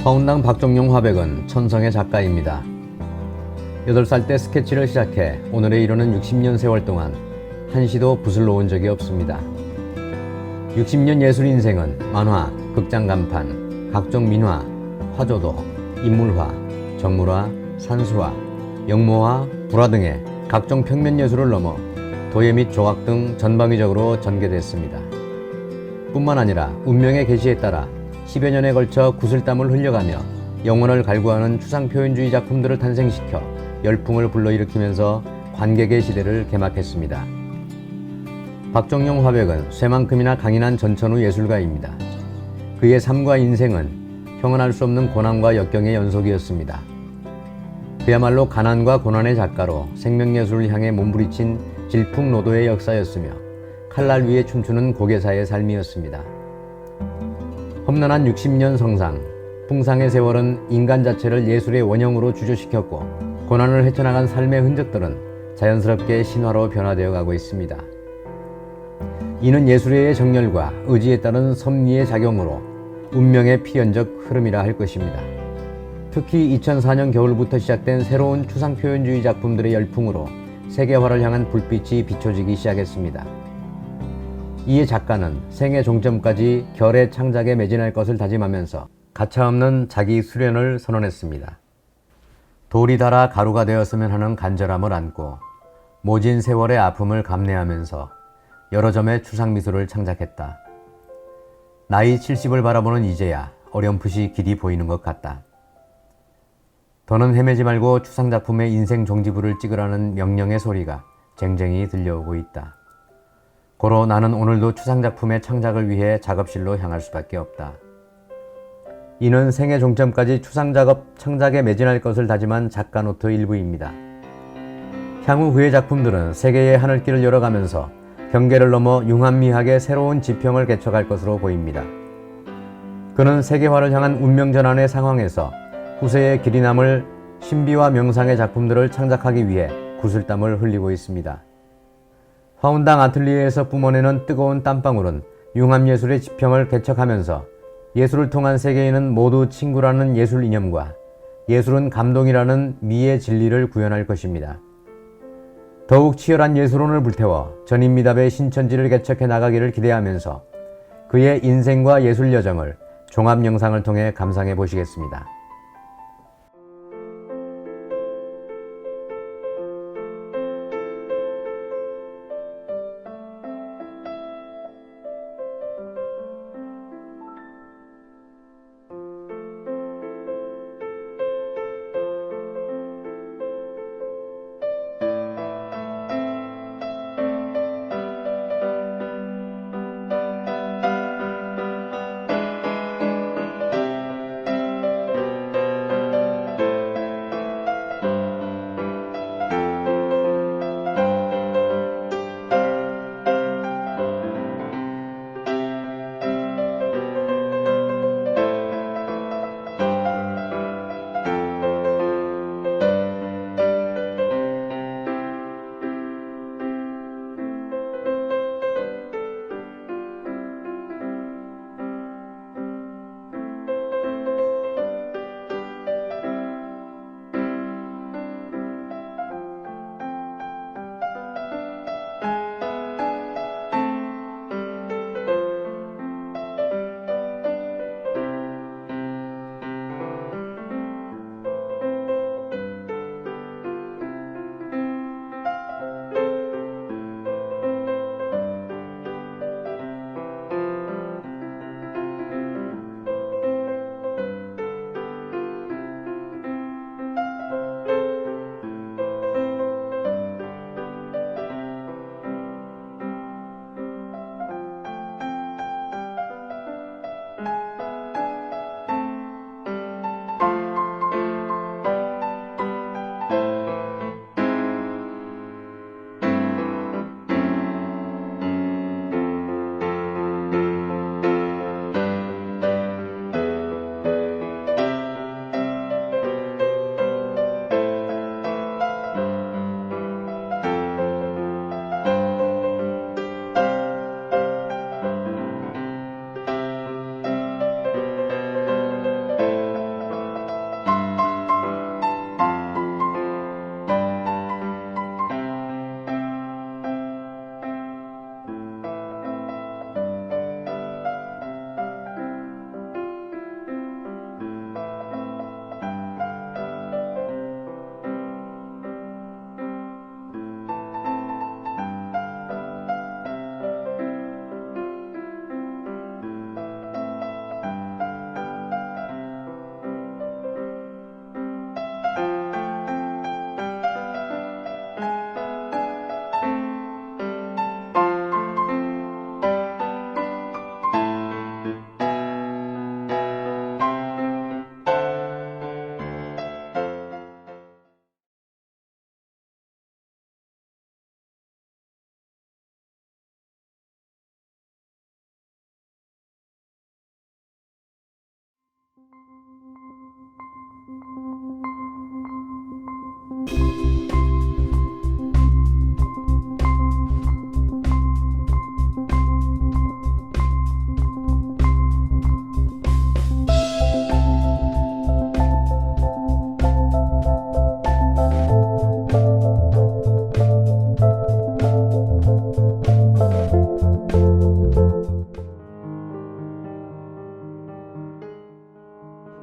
화운당 박종용 화백은 천성의 작가입니다. 8살 때 스케치를 시작해 오늘에 이르는 60년 세월 동안 한시도 붓을 놓은 적이 없습니다. 60년 예술 인생은 만화, 극장 간판, 각종 민화, 화조도, 인물화, 정물화, 산수화, 영모화, 불화 등의 각종 평면 예술을 넘어 도예 및 조각 등 전방위적으로 전개됐습니다. 뿐만 아니라 운명의 계시에 따라 10여 년에 걸쳐 구슬땀을 흘려가며 영혼을 갈구하는 추상표현주의 작품들을 탄생시켜 열풍을 불러일으키면서 관객의 시대를 개막했습니다. 박종용 화백은 쇠만큼이나 강인한 전천후 예술가입니다. 그의 삶과 인생은 형언할 수 없는 고난과 역경의 연속이었습니다. 그야말로 가난과 고난의 작가로 생명예술을 향해 몸부리친 질풍노도의 역사였으며 칼날 위에 춤추는 고개사의 삶이었습니다. 험난한 60년 성상, 풍상의 세월은 인간 자체를 예술의 원형으로 주조시켰고 고난을 헤쳐나간 삶의 흔적들은 자연스럽게 신화로 변화되어 가고 있습니다. 이는 예술의 정열과 의지에 따른 섭리의 작용으로 운명의 필연적 흐름이라 할 것입니다. 특히 2004년 겨울부터 시작된 새로운 추상표현주의 작품들의 열풍으로 세계화를 향한 불빛이 비춰지기 시작했습니다. 이에 작가는 생애 종점까지 결의 창작에 매진할 것을 다짐하면서 가차없는 자기 수련을 선언했습니다. 돌이 닳아 가루가 되었으면 하는 간절함을 안고 모진 세월의 아픔을 감내하면서 여러 점의 추상미술을 창작했다. 나이 70을 바라보는 이제야 어렴풋이 길이 보이는 것 같다. 더는 헤매지 말고 추상작품의 인생 종지부를 찍으라는 명령의 소리가 쟁쟁이 들려오고 있다. 고로 나는 오늘도 추상작품의 창작을 위해 작업실로 향할 수밖에 없다. 이는 생애 종점까지 추상작업 창작에 매진할 것을 다짐한 작가노트 일부입니다. 향후 그의 작품들은 세계의 하늘길을 열어가면서 경계를 넘어 융합미학의 새로운 지평을 개척할 것으로 보입니다. 그는 세계화를 향한 운명전환의 상황에서 후세의 길이 남을 신비와 명상의 작품들을 창작하기 위해 구슬땀을 흘리고 있습니다. 화운당 아틀리에에서 뿜어내는 뜨거운 땀방울은 융합예술의 지평을 개척하면서 예술을 통한 세계인은 모두 친구라는 예술 이념과 예술은 감동이라는 미의 진리를 구현할 것입니다. 더욱 치열한 예술론을 불태워 전인미답의 신천지를 개척해 나가기를 기대하면서 그의 인생과 예술 여정을 종합 영상을 통해 감상해 보시겠습니다.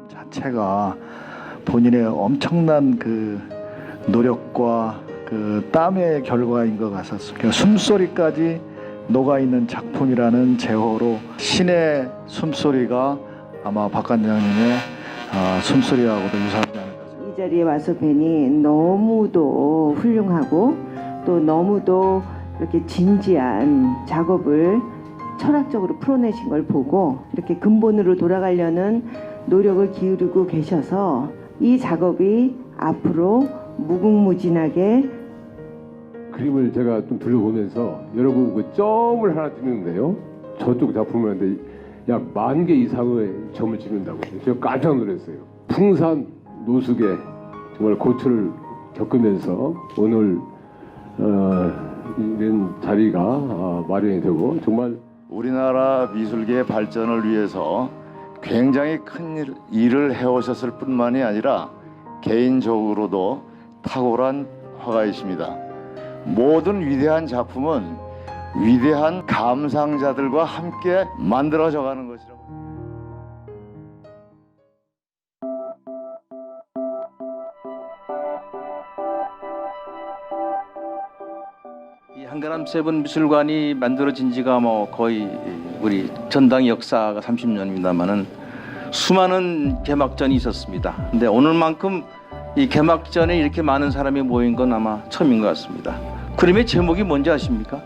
자체가 본인의 엄청난 그 노력과 그 땀의 결과인 것 같았어요. 그러니까 숨소리까지 녹아있는 작품이라는 제호로 신의 숨소리가 아마 박관장님의 숨소리하고도 유사하지 않을까. 이 자리에 와서 뵈니 너무도 훌륭하고 또 너무도 이렇게 진지한 작업을 철학적으로 풀어내신 걸 보고 이렇게 근본으로 돌아가려는 노력을 기울이고 계셔서 이 작업이 앞으로 무궁무진하게 그림을 제가 좀 둘러보면서 여러분 그 점을 하나 찍는데요. 저쪽 작품을 하는데 약 10,000개 이상의 점을 찍는다고. 제가 깜짝 놀랐어요. 풍산 노숙에 정말 고초를 겪으면서 오늘 이런 자리가 마련이 되고 정말 우리나라 미술계의 발전을 위해서 굉장히 큰 일을 해오셨을 뿐만이 아니라 개인적으로도 탁월한 화가이십니다. 모든 위대한 작품은 위대한 감상자들과 함께 만들어져 가는 것이라고. 이 한가람 세븐 미술관이 만들어진 지가 뭐 거의 우리 전당 역사가 30년입니다만은 수많은 개막전이 있었습니다. 근데 오늘만큼 이 개막전에 이렇게 많은 사람이 모인 건 아마 처음인 것 같습니다. 그림의 제목이 뭔지 아십니까?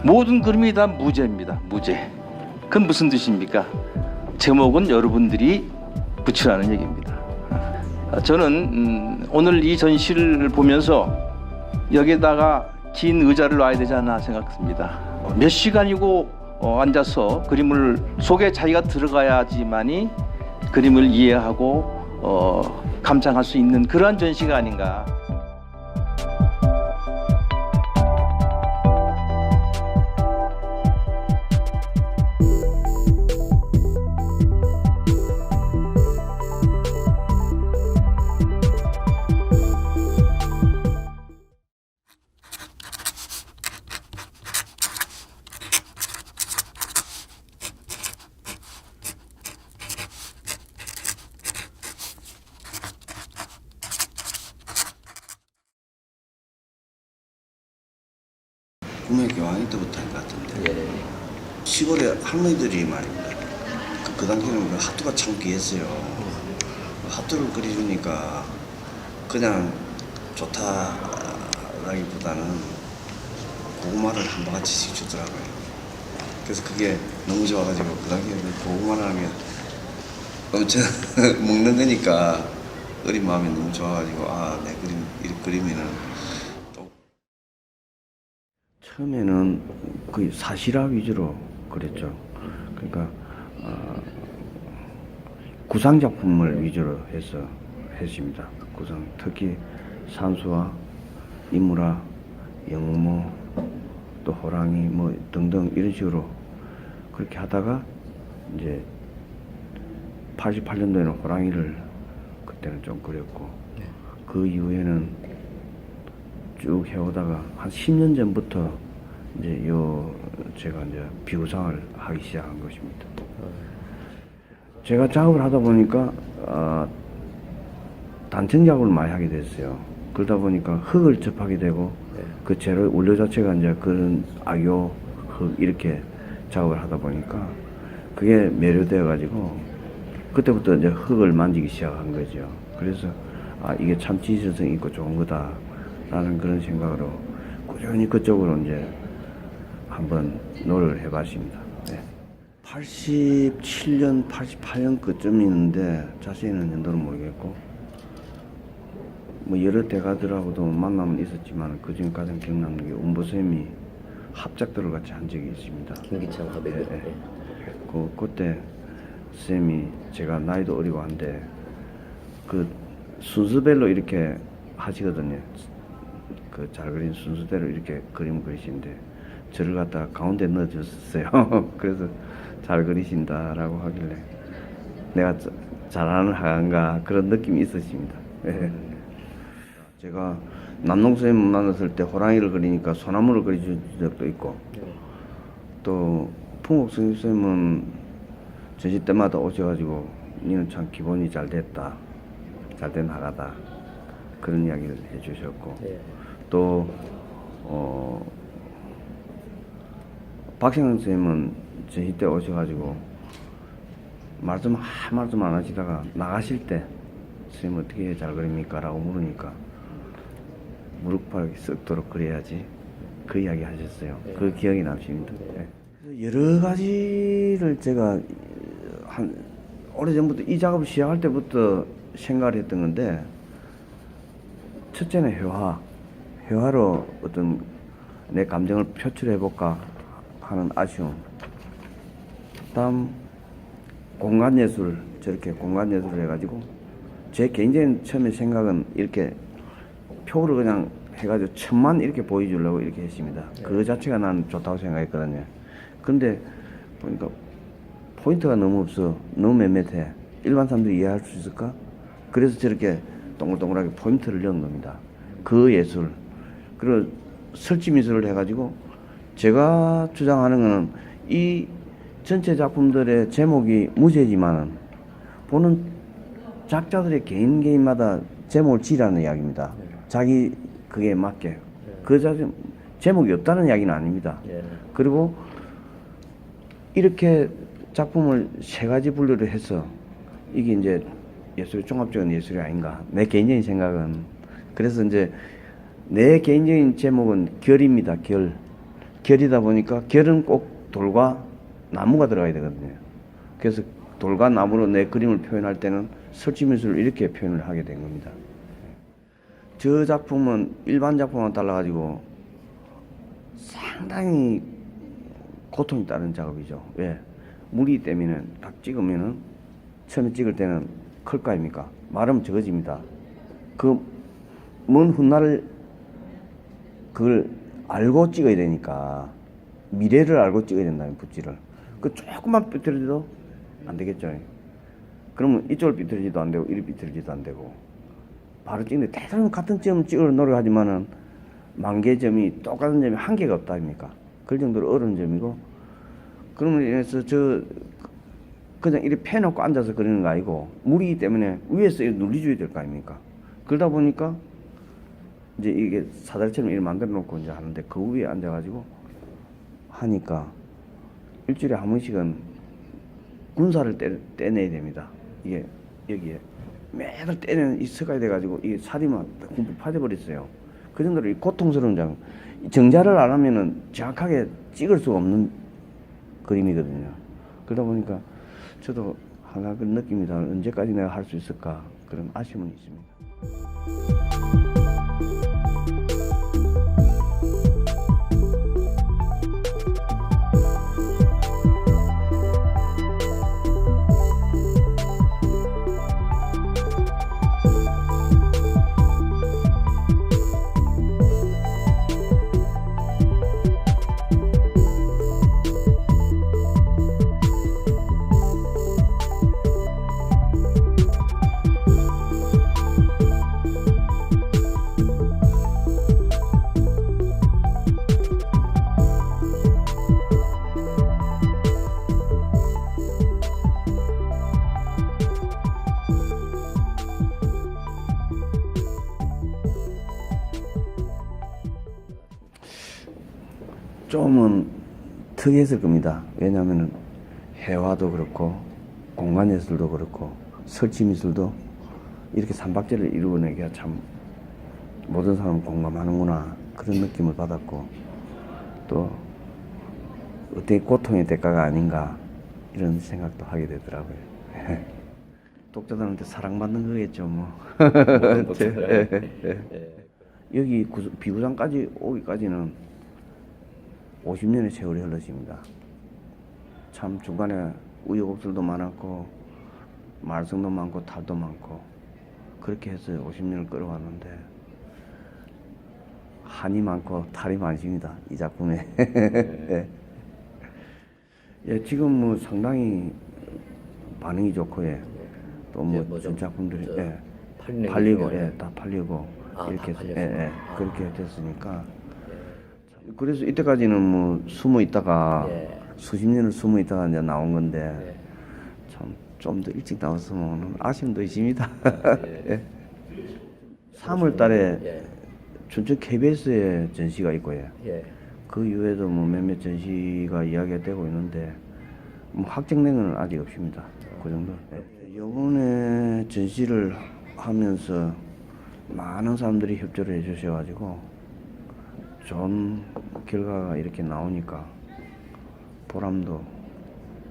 모든 그림이 다 무제입니다. 무제. 그건 무슨 뜻입니까? 제목은 여러분들이 붙이라는 얘기입니다. 저는 오늘 이 전시를 보면서 여기에다가 긴 의자를 놔야 되지 않나 생각합니다. 몇 시간이고 앉아서 그림을 속에 자기가 들어가야지만이 그림을 이해하고 감상할 수 있는 그러한 전시가 아닌가. 꿈의 교황이 때부터 한 것 같은데 시골에 할머니들이 말입니다. 그 당시에는 그 핫도가 참 귀했어요. 핫도를 그려주니까 그냥 좋다라기보다는 고구마를 한 바가지씩 주더라고요. 그래서 그게 너무 좋아가지고 그 당시에 고구마를 하면 엄청 먹는 거니까 어린 마음이 너무 좋아가지고 내 그림 이렇게 그리면은 처음에는 거의 사실화 위주로 그랬죠. 그러니까 구상 작품을 위주로 해서 했습니다. 구상 특히 산수화, 인물화, 영모, 또 호랑이 뭐 등등 이런 식으로 그렇게 하다가 이제 88년도에는 호랑이를 그때는 좀 그렸고 그 이후에는 쭉 해오다가 한 10년 전부터 이제 제가 이제 비구상을 하기 시작한 것입니다. 제가 작업을 하다 보니까 단층 작업을 많이 하게 됐어요. 그러다 보니까 흙을 접하게 되고 그 재료 원료 자체가 이제 그런 악교 흙 이렇게 작업을 하다 보니까 그게 매료되어 가지고 그때부터 이제 흙을 만지기 시작한 거죠. 그래서 이게 참 지질성 있고 좋은 거다라는 그런 생각으로 꾸준히 그쪽으로 이제 한번 노력을 해봤습니다. 네. 87년, 88년 그쯤이는데 자세히는 연도는 모르겠고 뭐 여러 대가들하고도 만남은 있었지만 그중에 가장 기억나는 게 운보쌤이 합작들을 같이 한 적이 있습니다. 김기창 화백. 네. 그때 쌤이 제가 나이도 어리고 한데 그 순서별로 이렇게 하시거든요. 그 잘 그린 순서대로 이렇게 그림을 그리시는데 저를 갖다가 가운데 넣어줬어요. 그래서 잘 그리신다라고 하길래 내가 잘하는 화가인가 그런 느낌이 있었습니다. 네. 제가 남농쌤 만났을 때 호랑이를 그리니까 소나무를 그려준 적도 있고 또 풍옥 선생님은 전시 때마다 오셔가지고 니는 참 기본이 잘 됐다, 잘 된 화가다, 그런 이야기를 해주셨고 또 박생현 선생님은 전시 때 오셔가지고 말씀 한 말씀 안 하시다가 나가실 때 선생님 어떻게 잘 그립니까? 라고 물으니까 무릎팍 썩도록 그려야지, 그 이야기 하셨어요. 그 기억이 남습니다. 여러 가지를 제가 한 오래전부터 이 작업을 시작할 때부터 생각을 했던 건데, 첫째는 회화로 어떤 내 감정을 표출해볼까 하는 아쉬움. 다음 공간예술, 저렇게 공간예술을 해가지고 제 개인적인 처음에 생각은 이렇게 표를 그냥 해가지고 천만 이렇게 보여주려고 이렇게 했습니다. 그 자체가 난 좋다고 생각했거든요. 근데 보니까 포인트가 너무 없어, 너무 밋밋해, 일반 사람들이 이해할 수 있을까? 그래서 저렇게 동글동글하게 포인트를 넣은 겁니다. 그 예술, 그리고 설치 미술을 해가지고 제가 주장하는 거는 이 전체 작품들의 제목이 무제지만은 보는 작자들의 개인마다 제목을 지으라는 이야기입니다. 자기 그게 맞게. 그 자체 제목이 없다는 이야기는 아닙니다. 그리고 이렇게 작품을 세 가지 분류를 해서 이게 이제 예술의 종합적인 예술이 아닌가, 내 개인적인 생각은. 그래서 이제 내 개인적인 제목은 결입니다. 결이다 보니까 결은 꼭 돌과 나무가 들어가야 되거든요. 그래서 돌과 나무로 내 그림을 표현할 때는 설치미술을 이렇게 표현을 하게 된 겁니다. 저 작품은 일반 작품과 달라가지고 상당히 고통이 따른 작업이죠. 왜? 무리 때문에 딱 찍으면은 처음에 찍을 때는 클 거 아닙니까? 마르면 적어집니다. 그 먼 훗날을 그걸 알고 찍어야 되니까, 미래를 알고 찍어야 된다는 붓질을. 그 조금만 삐뚤어져도 안 되겠죠. 그러면 이쪽을 삐뚤어지도 안 되고 이리 삐뚤어지도 안 되고 바로 찍는데, 대단히 같은 점 찍으려 노력하지만은 만 개의 점이 똑같은 점이 한 개가 없다 아닙니까? 그 정도로 어려운 점이고, 그러면 인해서 그냥 이렇게 펴놓고 앉아서 그리는 거 아니고 무리이기 때문에 위에서 이렇게 눌리줘야 될 거 아닙니까? 그러다 보니까 이제 이게 사다리처럼 이렇게 만들어 놓고 이제 하는데, 그 위에 앉아가지고 하니까 일주일에 한 번씩은 군사를 떼내야 됩니다. 이게 여기에 매달 떼내는 이 스가 돼가지고 이게 살이 막 굽 파져버렸어요. 그 정도로 이 고통스러운 장, 정자를 안 하면은 정확하게 찍을 수가 없는 그림이거든요. 그러다 보니까 저도 항상 그런 느낌이다. 언제까지 내가 할 수 있을까, 그런 아쉬움은 있습니다. 좀은 특이했을 겁니다. 왜냐하면 회화도 그렇고 공간예술도 그렇고 설치미술도 이렇게 삼박자를 이루어내기가 참 모든 사람은 공감하는구나, 그런 느낌을 받았고, 또 어떻게 고통의 대가가 아닌가 이런 생각도 하게 되더라고요. 독자들한테 사랑받는 거겠죠 뭐. 여기 비구장까지 오기까지는 50년의 세월이 흘렀습니다. 참 중간에 우여곡절도 많았고 말썽도 많고 탈도 많고 그렇게 해서 50년을 끌어왔는데 한이 많고 탈이 많습니다, 이 작품에. 예, 지금 뭐 상당히 반응이 좋고, 예, 또 뭐 작품들이 예, 팔리고, 예, 다 팔리고 이렇게 예, 그렇게 됐으니까. 그래서 이때까지는 뭐 숨어 있다가 수십 년을 숨어 있다가 이제 나온 건데, 참 좀 더 일찍 나왔으면 아쉬움도 있습니다. 예. 3월 달에 춘천 KBS에 전시가 있고요. 그 이후에도 뭐 몇몇 전시가 이야기가 되고 있는데 뭐 확정된 건 아직 없습니다. 그 정도. 이번에 전시를 하면서 많은 사람들이 협조를 해주셔가지고 좋은 결과가 이렇게 나오니까 보람도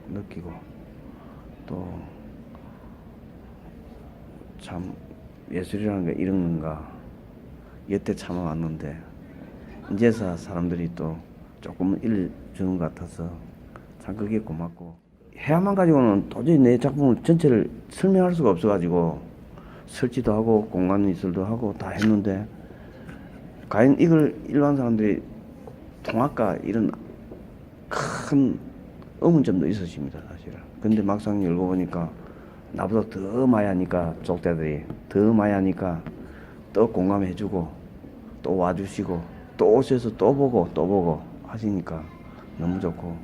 느끼고 또 참 예술이라는 게 이런 건가 여태 참아왔는데 이제서 사람들이 또 조금 일주는 것 같아서 참 그게 고맙고 해야만 가지고는 도저히 내 작품을 전체를 설명할 수가 없어가지고 설치도 하고 공간 미술도 하고 다 했는데 과연 이걸 일반 사람들이 통할까 이런 큰 의문점도 있었습니다 사실은. 근데 막상 열고 보니까 나보다 더 많이 하니까 쪽대들이 더 많이 하니까 또 공감해주고 또 와주시고 또 오셔서 또 보고 하시니까 너무 좋고.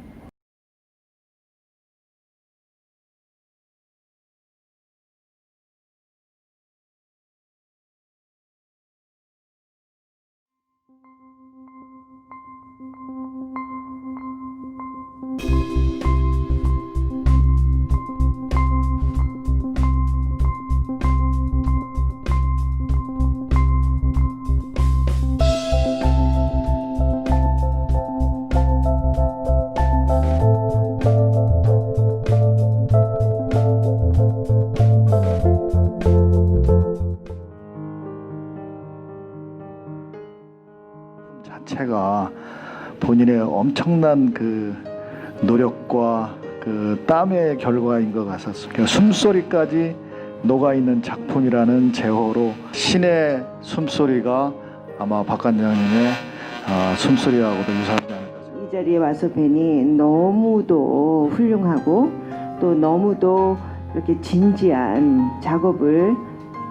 자체가 본인의 엄청난 그 노력과 그 땀의 결과인 것 같았어요. 그러니까 숨소리까지 녹아 있는 작품이라는 제호로 신의 숨소리가 아마 박관장님의 숨소리하고도 유사하지 않을까 생각합니다. 이 자리에 와서 뵈니 너무도 훌륭하고 또 너무도 이렇게 진지한 작업을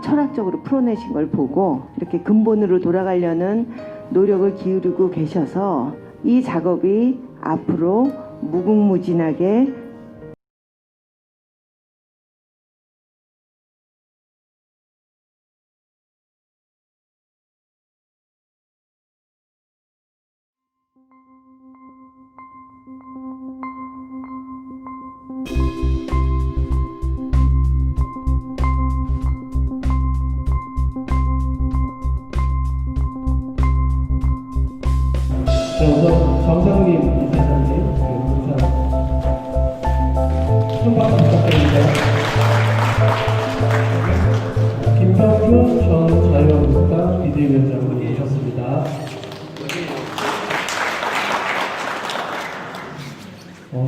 철학적으로 풀어내신 걸 보고 이렇게 근본으로 돌아가려는 노력을 기울이고 계셔서 이 작업이 앞으로 무궁무진하게 우선 정상님 이사장님 인사 큰 박수 부탁드립니다. 김병준 전 자유한국당 비대위원장님 모셨습니다.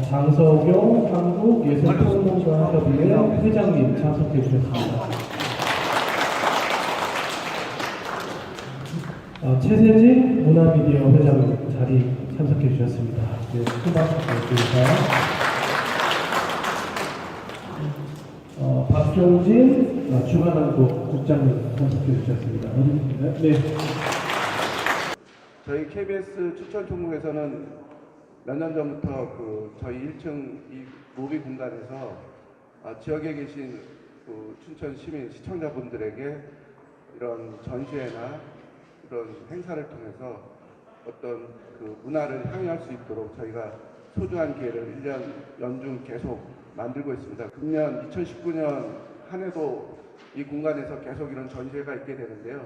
장석용 한국예술평론가협의회 회장님 참석해 주셨습니다. 최세진 문화미디어 회장 자리 참석해 주셨습니다. 네, 큰 박수 부탁드립니다. 박종진 주간한국 국장님 참석해 주셨습니다. 어디 계신가요? 네. 저희 KBS 추천 총국에서는 몇 년 전부터 저희 1층 이 로비 공간에서 지역에 계신 춘천 시민 시청자분들에게 이런 전시회나 이런 행사를 통해서 어떤 문화를 향유할 수 있도록 저희가 소중한 기회를 1년 연중 계속 만들고 있습니다. 금년 2019년 한 해도 이 공간에서 계속 이런 전시회가 있게 되는데요.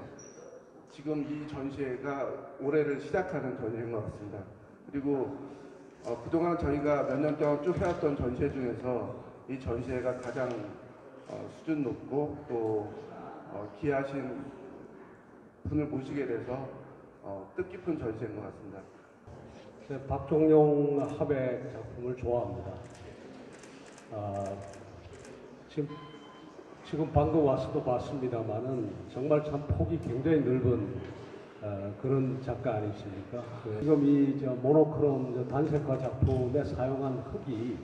지금 이 전시회가 올해를 시작하는 전시회인 것 같습니다. 그리고 그동안 저희가 몇 년 동안 쭉 해왔던 전시회 중에서 이 전시회가 가장 수준 높고 또 귀하신 분을 모시게 돼서 뜻깊은 전시회인 것 같습니다. 박종용 합의 작품을 좋아합니다. 지금 방금 와서도 봤습니다만은 정말 참 폭이 굉장히 넓은 그런 작가 아니십니까? 지금 이 모노크롬 단색화 작품에 사용한 흙이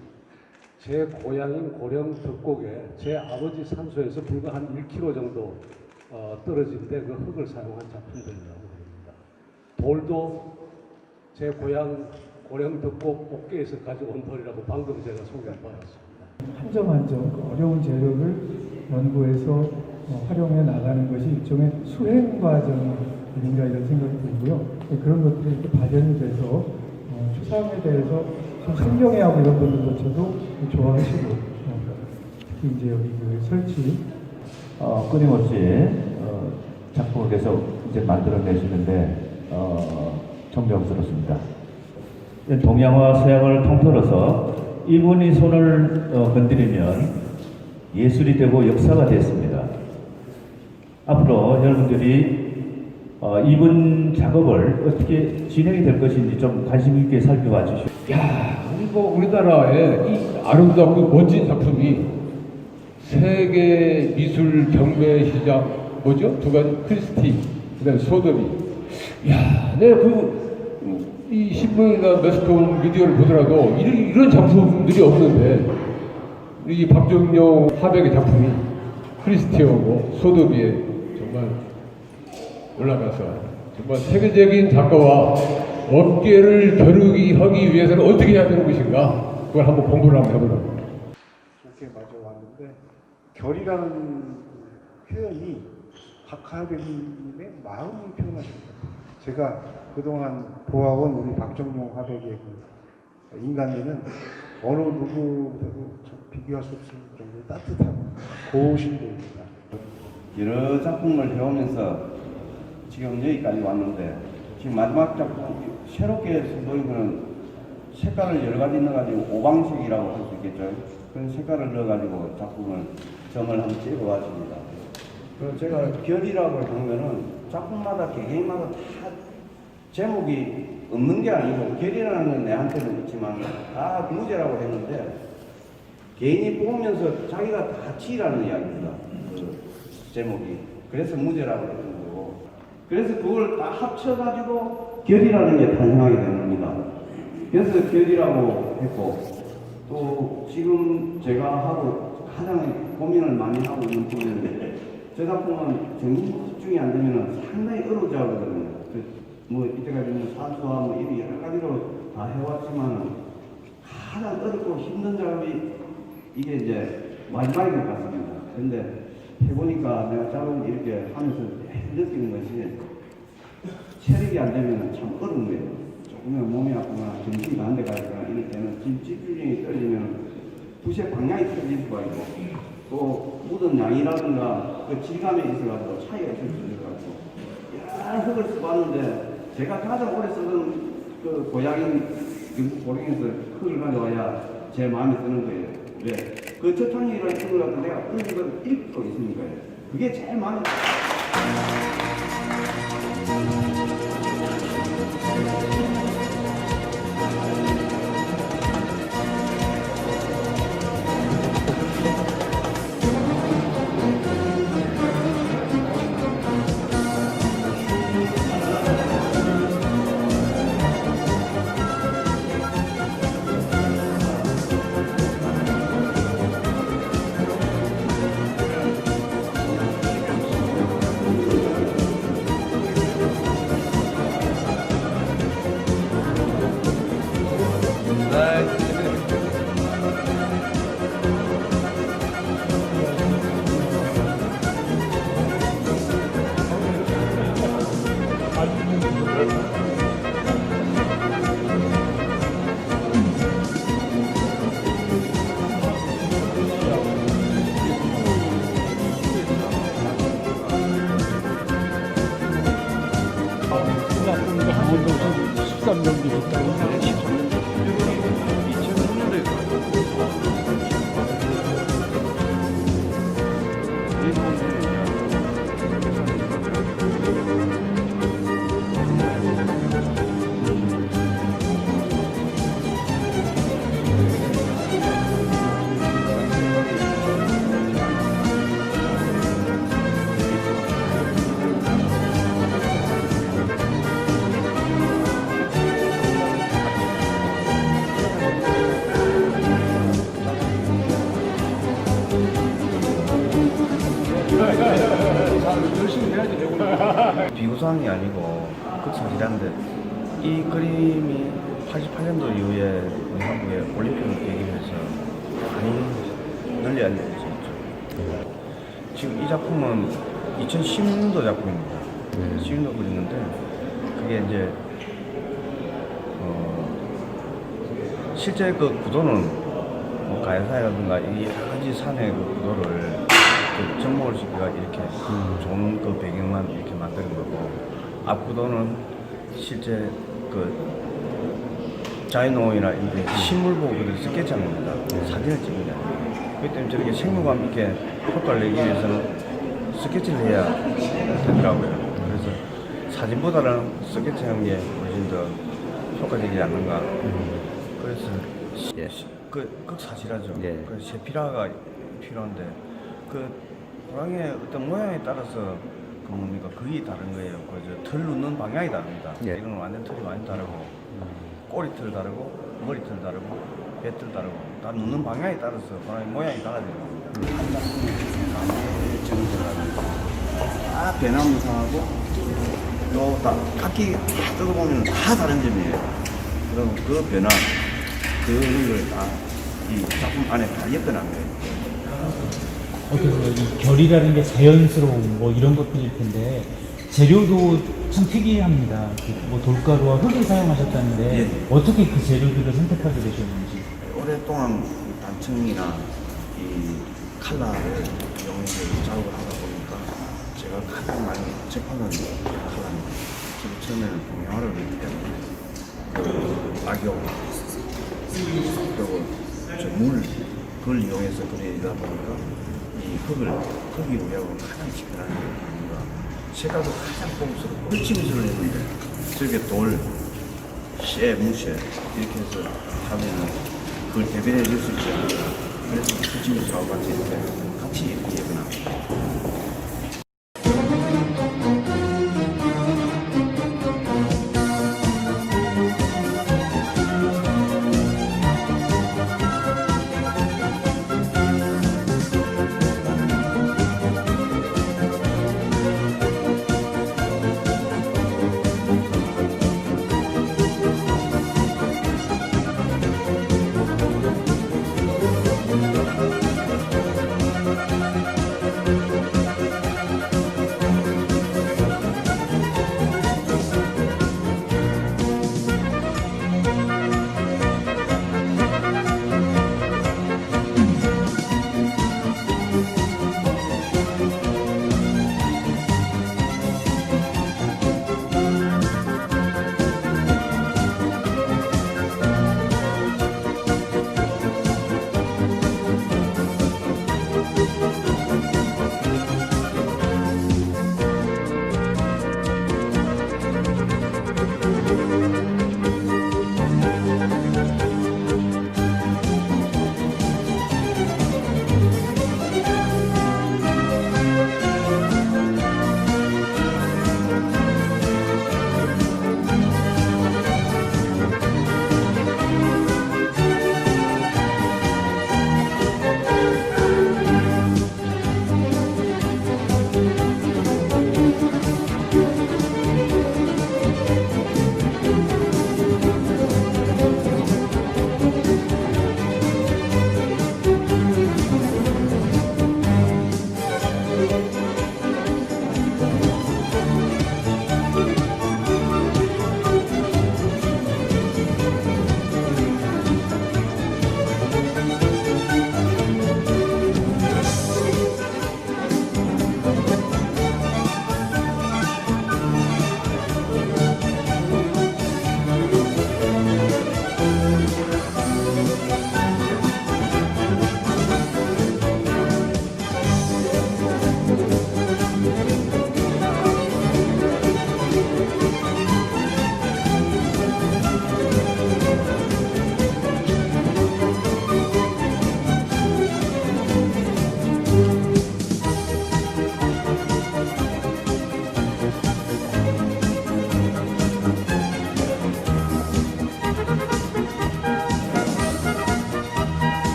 제 고향인 고령 덕곡에 제 아버지 산소에서 불과 한 1km 정도 떨어진 데 그 흙을 사용한 작품들이라고 합니다. 돌도 제 고향 고령 덕곡 옥계에서 가져온 돌이라고 방금 제가 소개를 받았습니다. 한 점 한 점 어려운 재료를 연구해서 활용해 나가는 것이 일종의 수행 과정 아닌가 이런 생각이 들고요. 그런 것들이 이렇게 발현이 돼서 추상에 대해서 좀 생경해하고 이런 분들조차도 좋아하시고 특히 이제 여기 그 설치 끊임없이 작품을 계속 이제 만들어내시는데 존경스럽습니다. 동양화 서양을 통틀어서 이분이 손을 건드리면 예술이 되고 역사가 됐습니다. 앞으로 여러분들이 이분 작업을 어떻게 진행이 될 것인지 좀 관심 있게 살펴봐 주시오. 야, 우리나라의 이 아름답고 멋진 작품이 세계 미술 경매 시장 뭐죠? 두 가지 크리스티, 그다음에 소더비. 야, 내가 이 신문이나 매스컴 미디어를 보더라도 이런 작품들이 없는데 이 박정용 화백의 작품이 크리스티하고 소더비에 정말 올라가서 정말 세계적인 작가와 업계를 겨루기 하기 위해서는 어떻게 해야 되는 것인가? 그걸 한번 공부를 한번 해보라고. 이렇게 마저 왔는데 결이라는 표현이 박하백님의 마음을 표현하십니다. 제가 그동안 보아온 우리 박정용 화백의 그 인간미는 어느 누구보다도 비교할 수 없을 정도로 따뜻하고 고우신 분입니다. 여러 작품을 해오면서 지금 여기까지 왔는데 지금 마지막 작품 새롭게 선보인 거는 색깔을 여러 가지 넣어가지고 오방색이라고 할 수 있겠죠. 그런 색깔을 넣어가지고 작품을 점을 한번 찍어봤습니다. 그리고 제가 결이라고 보면은 작품마다 개개인마다 다 제목이 없는 게 아니고 결이라는 건 내한테는 있지만 다 무제라고 했는데 개인이 보면서 자기가 다 치라는 이야기입니다. 그 제목이. 그래서 무제라고 했던 거고. 그래서 그걸 다 합쳐가지고 결이라는 게 탄생하게 된 겁니다. 그래서 결이라고 했고 또 지금 제가 하고 가장 고민을 많이 하고 있는 부분인데 저 작품은 정신 집중이 안 되면 상당히 어려운 작업이거든요. 뭐 이때까지 뭐 산수와 뭐 이런 여러 가지로 다 해왔지만 가장 어렵고 힘든 작업이 이게 이제 마지막인 것 같습니다. 근데 해보니까 내가 작업을 이렇게 하면서 느끼는 것이 체력이 안 되면 참 어려운 거예요. 조금은 몸이 아프거나 정신이 안 돼가거나 이럴 때는 집중력이 떨어지면 붓의 방향이 틀어질 수가 있고 또 묻은 양이라든가 그 질감에 있어가지고 차이가 있을 수 있어가지고 여러 흙을 써봤는데 제가 가장 오래 쓰던 그 고향인 영국 고령에서 흙을 가져와야 제 마음에 드는 거예요. 왜? 그 저탄이라는 흙을 갖다 내가 어느 정도 읽고 있으니까요. 그게 제일 마음에 비구상이 아니고 극성지장인데 이 그림이 88년도 이후에 우리 한국에 올림픽을 계기로 해서 많이 널리 알려지죠. 지금 이 작품은 2016년도 작품입니다. 16년도 그렸는데 그게 이제 실제 그 구도는 뭐 가야사라든가 이 여러 가지 산의 그 구도를 그 정목을 씨가 이렇게 좋은 그 배경만 이렇게 만드는 거고 앞 구도는 실제 그 자연농원이나 이게 식물 보고 그대로 스케치한 겁니다. 사진을 찍은 게 아니에요. 그렇기 때문에 저렇게 생동감 있게 효과를 내기 위해서는 스케치를 해야 되더라고요. 그래서 사진보다는 스케치하는 게 훨씬 더 효과적이지 않는가. 그래서 그 사실하죠. 그래서 세피라가 필요한데 그 호랑이의 어떤 모양에 따라서 그 뭡니까 거의 다른 거예요. 그 털 눕는 방향이 다릅니다. 이건 완전 털이 많이 다르고 꼬리털 다르고 머리털 다르고 배털 다르고 다 눕는 방향에 따라서 호랑이 모양이 달라지는 겁니다. 한 나무의 정도라든가 다 배나무상하고 요다 각기 다 뜯어보면 다 다른 점이에요. 그럼 그 변화 그걸 다 이 작품 안에 다 엮어놓은 거예요. 어떠세요? 이 결이라는 게 자연스러운 뭐 이런 것들일 텐데 재료도 참 특이합니다. 뭐 돌가루와 흙을 사용하셨다는데 어떻게 그 재료들을 선택하게 되셨는지. 오랫동안 단청이나 이 칼라를 이용해서 작업을 하다 보니까 제가 가장 많이 접하는 칼라입니다. 저도 처음에는 동양화를 그렸기 때문에 그 악용 그리고 물 그걸 이용해서 그리다 보니까 이 흙이 우리하고 가장 직결하는 겁니다. 색깔도 가장 고급스럽고 흙집미술을 했는데 저게 돌, 쇠, 무쇠 이렇게 해서 하면은 그걸 대변해 줄 수 있지 않을까. 그래서 흙집미술하고 같이 이렇게 예근합니다.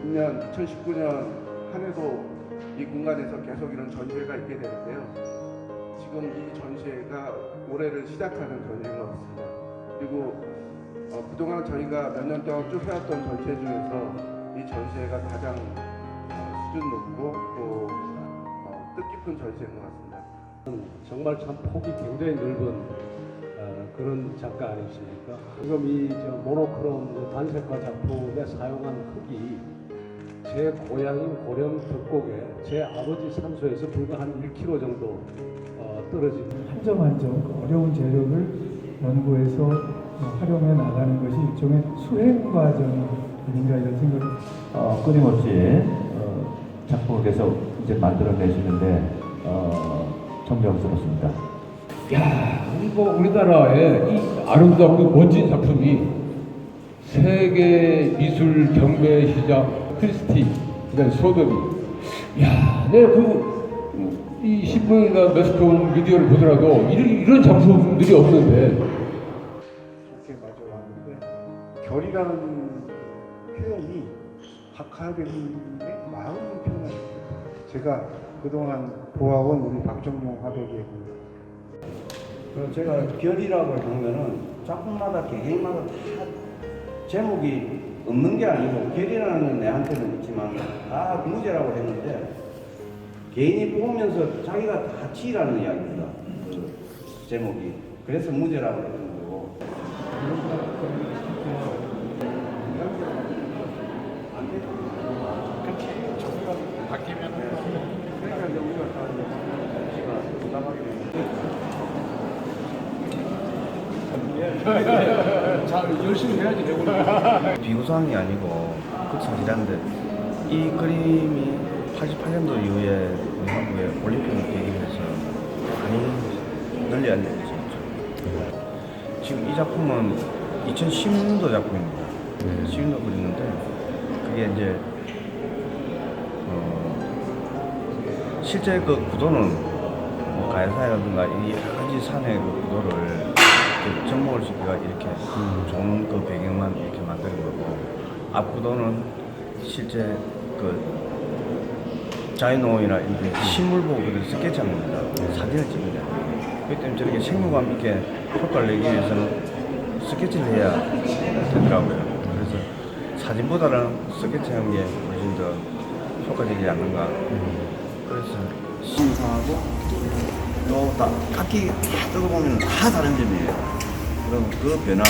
2019년 한 해도 이 공간에서 계속 이런 전시회가 있게 되는데요. 지금 이 전시회가 올해를 시작하는 전시회인 것 같습니다. 그리고 그동안 저희가 몇 년 동안 쭉 해왔던 전시회 중에서 이 전시회가 가장 수준 높고 또 뜻깊은 전시회인 것 같습니다. 정말 참 폭이 굉장히 넓은 그런 작가 아니십니까? 지금 이 모노크롬 단색화 작품에 사용한 흙이 제 고향인 고령 덕곡에 제 아버지 산소에서 불과 한 1km 정도 떨어진 한 점 한 점 어려운 재료를 연구해서 활용해 나가는 것이 일종의 수행 과정 아닌가 이런 생각을 끊임없이 작품을 계속 이제 만들어내시는데 존경스럽습니다. 야, 뭐 우리나라의 이 아름답고 멋진 작품이 세계 미술 경매 시장 크리스티, 그다음 소더비. 야, 내가 이 신문이나 매스컴 미디어를 보더라도 이런 작품들이 없는데. 그렇게 마저 왔는데 결이라는 표현이 박하백님의 마음을 표현합니다. 제가 그동안 보아온 우리 박정용 화백의 제가 결이라고 하면은 작품마다 개개인마다 다 제목이 없는 게 아니고 결이라는 내한테는 있지만 다 무제라고 했는데 개인이 보면서 자기가 다 치라는 이야기입니다. 그 제목이. 그래서 무제라고 했던 거고. 열심히 해야지 되고. 비구상이 아니고 극상이라는데 이 그림이 88년도 이후에 우리 한국의 올림픽을 계기로 해서 많이 널리 알려졌죠. 지금 이 작품은 2016년도 작품입니다. 16년도 그렸는데 그게 이제 실제 그 구도는 뭐 가야사라든가 이 여러 가지 산의 그 구도를 접목을 시키가 이렇게 좋은 그 배경만 이렇게 만드는 거고 앞 구도는 실제 그 자연농원이나 이렇게 식물 보고 그래서 스케치한 겁니다. 사진을 찍는 게 아니에요. 그렇기 때문에 저렇게 생동감 있게 효과를 내기 위해서는 스케치를 해야 되더라고요. 그래서 사진보다는 스케치하는 게 훨씬 더 효과적이지 않는가. 그래서 심사하고 또 각기 다 뜯어보면 다 다른 점이에요. 그럼 그 변화,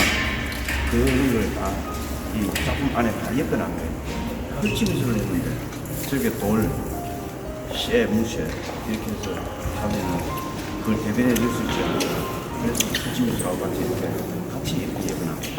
그걸 다 이 작품 안에 다 엮어놓은 거예요. 펼치 미술을 했는데 저렇게 돌, 쇠, 무쇠 이렇게 해서 하면 그걸 대변해 줄 수 있지 않을까. 그래서 펼치 미술하고 같이 이렇게 엮어놓은 거예요.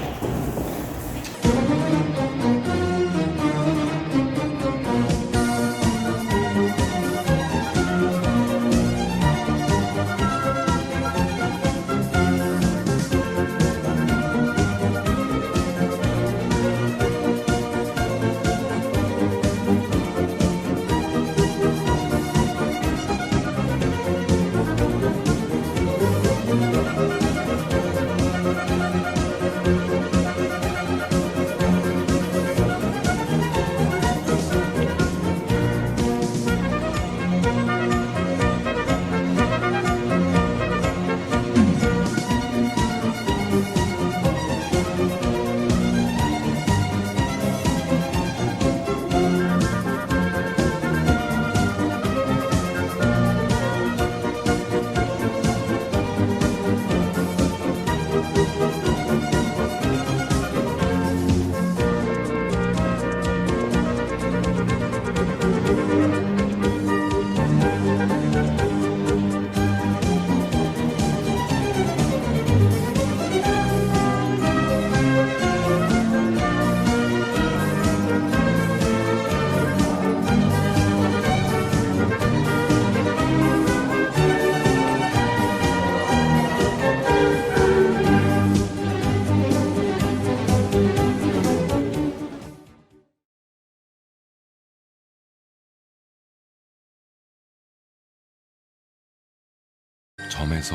점에서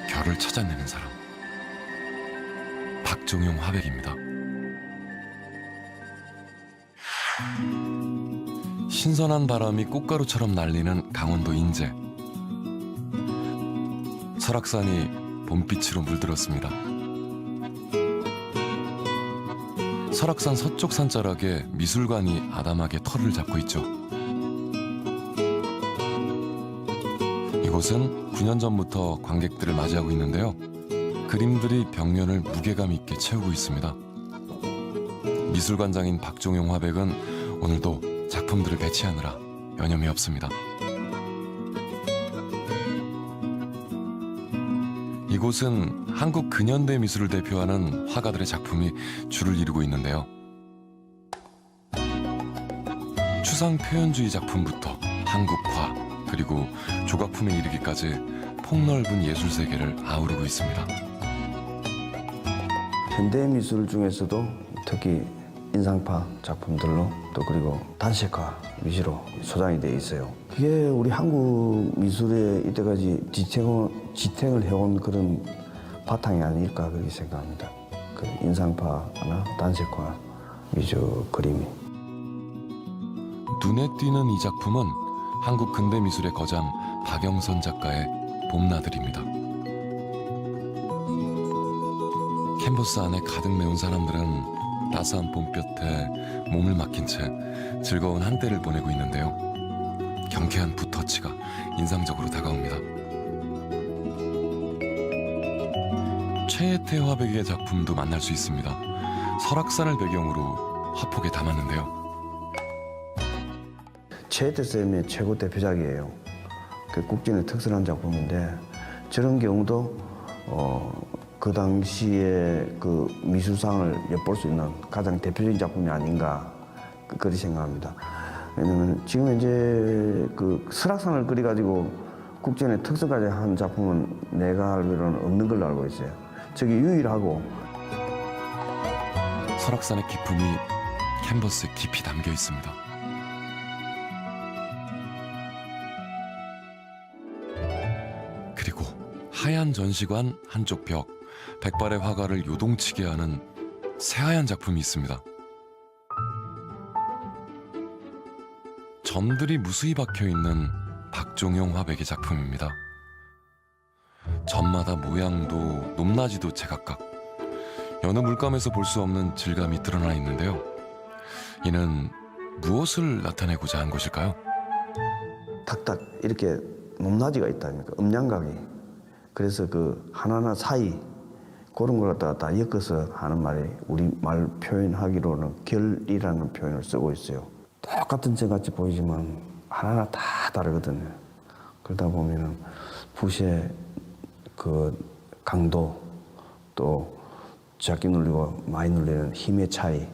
결을 찾아내는 사람, 박정용 화백입니다. 신선한 바람이 꽃가루처럼 날리는 강원도 인제. 설악산이 봄빛으로 물들었습니다. 설악산 서쪽 산자락에 미술관이 아담하게 터를 잡고 있죠. 이곳은 9년 전부터 관객들을 맞이하고 있는데요. 그림들이 벽면을 무게감 있게 채우고 있습니다. 미술관장인 박종용 화백은 오늘도 작품들을 배치하느라 여념이 없습니다. 이곳은 한국 근현대 미술을 대표하는 화가들의 작품이 줄을 이루고 있는데요. 추상 표현주의 작품부터 한국화, 그리고 조각품에 이르기까지 폭넓은 예술 세계를 아우르고 있습니다. 현대 미술 중에서도 특히 인상파 작품들로 또 그리고 단색화 위주로 소장이 되어 있어요. 그게 우리 한국 미술에 이때까지 지탱을 해온 그런 바탕이 아닐까 그렇게 생각합니다. 그 인상파나 단색화 위주 그림이. 눈에 띄는 이 작품은 한국 근대 미술의 거장 박영선 작가의 봄나들입니다. 캔버스 안에 가득 메운 사람들은 따스한 봄볕에 몸을 맡긴 채 즐거운 한때를 보내고 있는데요. 경쾌한 붓터치가 인상적으로 다가옵니다. 최혜태 화백의 작품도 만날 수 있습니다. 설악산을 배경으로 화폭에 담았는데요. 최혜태 쌤의 최고 대표작이에요. 그 국진의 특별한 작품인데 저런 경우도 그 당시에 그 미술상을 엿볼 수 있는 가장 대표적인 작품이 아닌가 그렇게 생각합니다. 왜냐면 지금 이제 그 설악산을 그려가지고 국진의 특선까지 한 작품은 내가 알기로는 없는 걸로 알고 있어요. 저게 유일하고. 설악산의 기품이 캔버스에 깊이 담겨 있습니다. 그리고 하얀 전시관 한쪽 벽, 백발의 화가를 요동치게 하는 새하얀 작품이 있습니다. 점들이 무수히 박혀있는 박종용 화백의 작품입니다. 점마다 모양도 높낮이도 제각각, 여느 물감에서 볼 수 없는 질감이 드러나 있는데요. 이는 무엇을 나타내고자 한 것일까요? 탁탁 이렇게 높낮이가 있다니까, 음양각이. 그래서 그 하나하나 사이 그런 걸 갖다가 다 엮어서 하는 말이 우리 말 표현하기로는 결이라는 표현을 쓰고 있어요. 똑같은 점 같이 보이지만 하나하나 다 다르거든요. 그러다 보면은 붓의 그 강도 또 작게 눌리고 많이 눌리는 힘의 차이.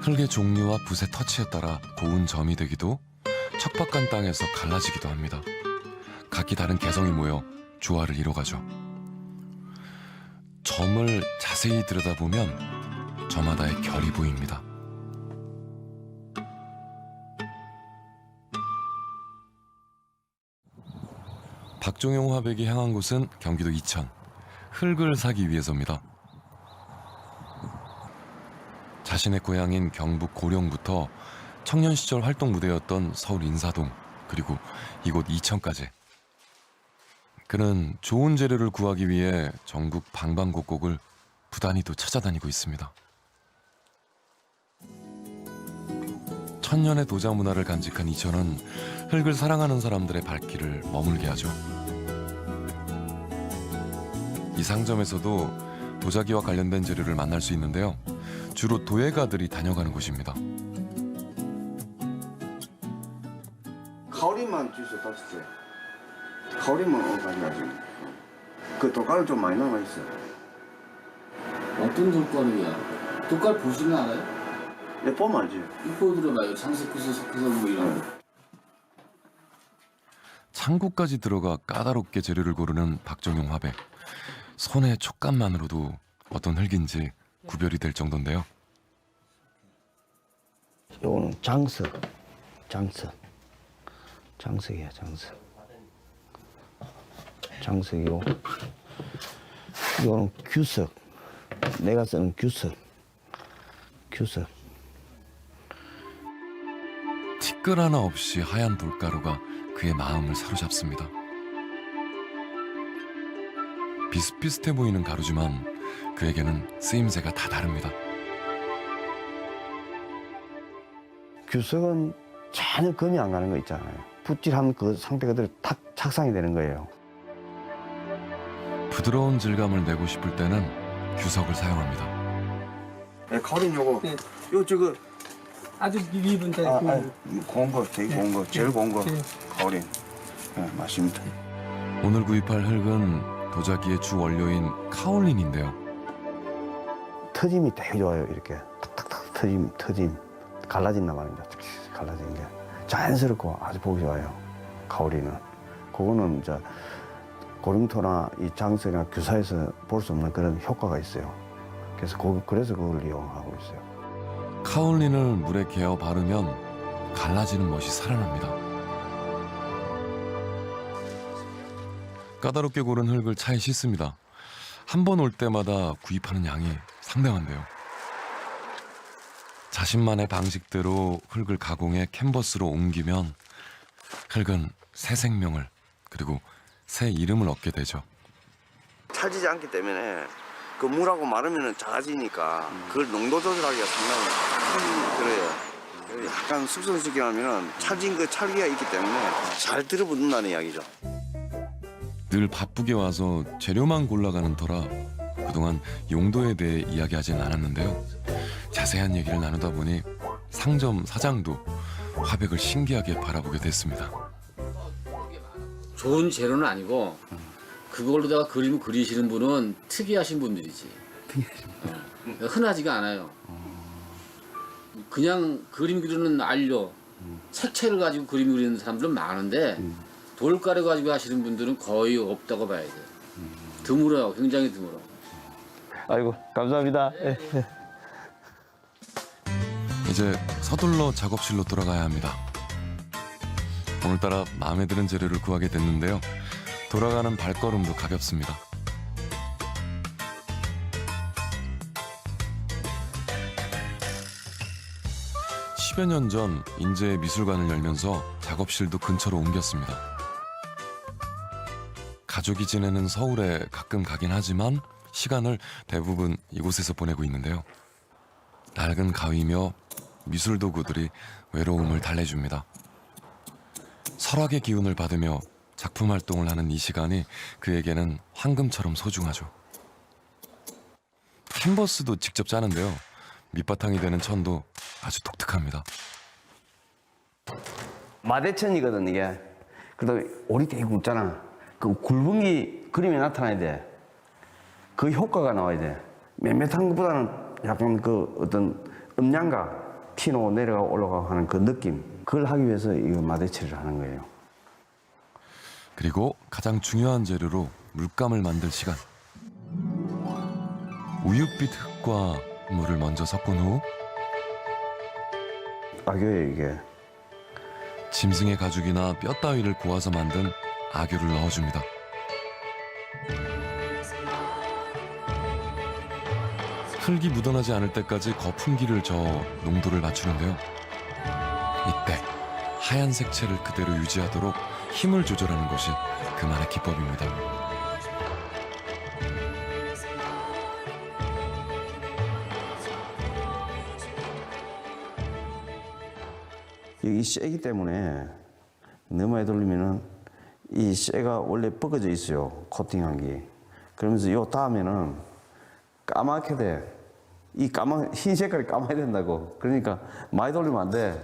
흙의 종류와 붓의 터치에 따라 고운 점이 되기도 척박한 땅에서 갈라지기도 합니다. 각기 다른 개성이 모여 조화를 이뤄가죠. 점을 자세히 들여다보면 저마다의 결이 보입니다. 박종용 화백이 향한 곳은 경기도 이천. 흙을 사기 위해서입니다. 자신의 고향인 경북 고령부터 청년 시절 활동 무대였던 서울 인사동, 그리고 이곳 이천까지. 그는 좋은 재료를 구하기 위해 전국 방방곡곡을 부단히도 찾아다니고 있습니다. 천년의 도자 문화를 간직한 이천은 흙을 사랑하는 사람들의 발길을 머물게 하죠. 이 상점에서도 도자기와 관련된 재료를 만날 수 있는데요. 주로 도예가들이 다녀가는 곳입니다. 가오리만 주소 다시죠. 가오리만 가져가지. 그 돌가루 좀 많이 남아 있어. 어떤 돌가루야? 돌가루 보시면 알아요? 네, 보면 알지. 이거 들어가요. 장식구서 석구서 뭐 이런 거. 창고까지 들어가 까다롭게 재료를 고르는 박종용 화백. 손의 촉감만으로도 어떤 흙인지 구별이 될 정도인데요. 이거는 장석. 장석이야, 장석. 장석이고, 이거는 규석. 내가 쓰는 규석. 티끌 하나 없이 하얀 돌가루가 그의 마음을 사로잡습니다. 비슷비슷해 보이는 가루지만 그에게는 쓰임새가 다 다릅니다. 규석은 전혀 금이 안 가는 거 있잖아요. 붓질한 그 상태가 그대로 탁 착상이 되는 거예요. 부드러운 질감을 내고 싶을 때는 규석을 사용합니다. 네, 가루는 요거, 요 저거 아주 미비분 데 고운 거, 되게 고운 거, 제일 고운 거, 가오린. 네, 맞습니다. 오늘 구입할 흙은 도자기의 주 원료인 카올린인데요. 터짐이 되게 좋아요. 이렇게 탁탁탁 터짐 갈라진단 말입니다. 갈라지는 게 자연스럽고 아주 보기 좋아요. 가오리는 그거는 이제 고림토나 이 장석이나 규사에서 볼 수 없는 그런 효과가 있어요. 그래서 그걸 이용하고 있어요. 카올린을 물에 개어 바르면 갈라지는 멋이 살아납니다. 까다롭게 고른 흙을 차에 싣습니다. 한 번 올 때마다 구입하는 양이 상당한데요. 자신만의 방식대로 흙을 가공해 캔버스로 옮기면 흙은 새 생명을 그리고 새 이름을 얻게 되죠. 찰지지 않기 때문에 그 물하고 마르면 작아지니까 그걸 농도 조절하기가 상당히 그래요. 약간 숙성시키게 하면 찰진 그 찰기가 있기 때문에 잘 들어붙는다는 이야기죠. 늘 바쁘게 와서 재료만 골라가는 터라 그동안 용도에 대해 이야기하진 않았는데요. 자세한 얘기를 나누다 보니 상점 사장도 화백을 신기하게 바라보게 됐습니다. 좋은 재료는 아니고 그걸로다가 그림 그리시는 분은 특이하신 분들이지. 흔하지가 않아요. 그냥 그림 그리는 알료, 색채를 가지고 그림 그리는 사람들은 많은데 돌가루 가지고 하시는 분들은 거의 없다고 봐야 돼요. 드물어요. 굉장히 드물어. 아이고 감사합니다. 이제 서둘러 작업실로 돌아가야 합니다. 오늘따라 마음에 드는 재료를 구하게 됐는데요. 돌아가는 발걸음도 가볍습니다. 10여 년 전 인제의 미술관을 열면서 작업실도 근처로 옮겼습니다. 가족이 지내는 서울에 가끔 가긴 하지만 시간을 대부분 이곳에서 보내고 있는데요. 낡은 가위며 미술 도구들이 외로움을 달래줍니다. 설악의 기운을 받으며 작품 활동을 하는 이 시간이 그에게는 황금처럼 소중하죠. 캔버스도 직접 짜는데요. 밑바탕이 되는 천도 아주 독특합니다. 마대천이거든 이게. 그래도 올이 되게 굵잖아. 그 굵은 게 그림에 나타나야 돼. 그 효과가 나와야 돼. 맴매탄 것보다는 약간 그 어떤 음량각 튀노 내려가 올라가고 하는 그 느낌, 그걸 하기 위해서 이거 마대칠을 하는 거예요. 그리고 가장 중요한 재료로 물감을 만들 시간. 우윳빛 흙과 물을 먼저 섞은 후 악교예요 이게. 짐승의 가죽이나 뼈 따위를 고아서 만든 악교를 넣어줍니다. 흙이 묻어나지 않을 때까지 거품기를 저어 농도를 맞추는데요. 이때 하얀 색채를 그대로 유지하도록 힘을 조절하는 것이 그만의 기법입니다. 여기 쇠기 때문에 너무 많이 돌리면은 이 쇠가 원래 뻗어져 있어요. 코팅한 게. 그러면서 요 다음에는 까맣게 돼. 이 까만 흰 색깔이 까마야 된다고. 그러니까 많이 돌리면 안 돼.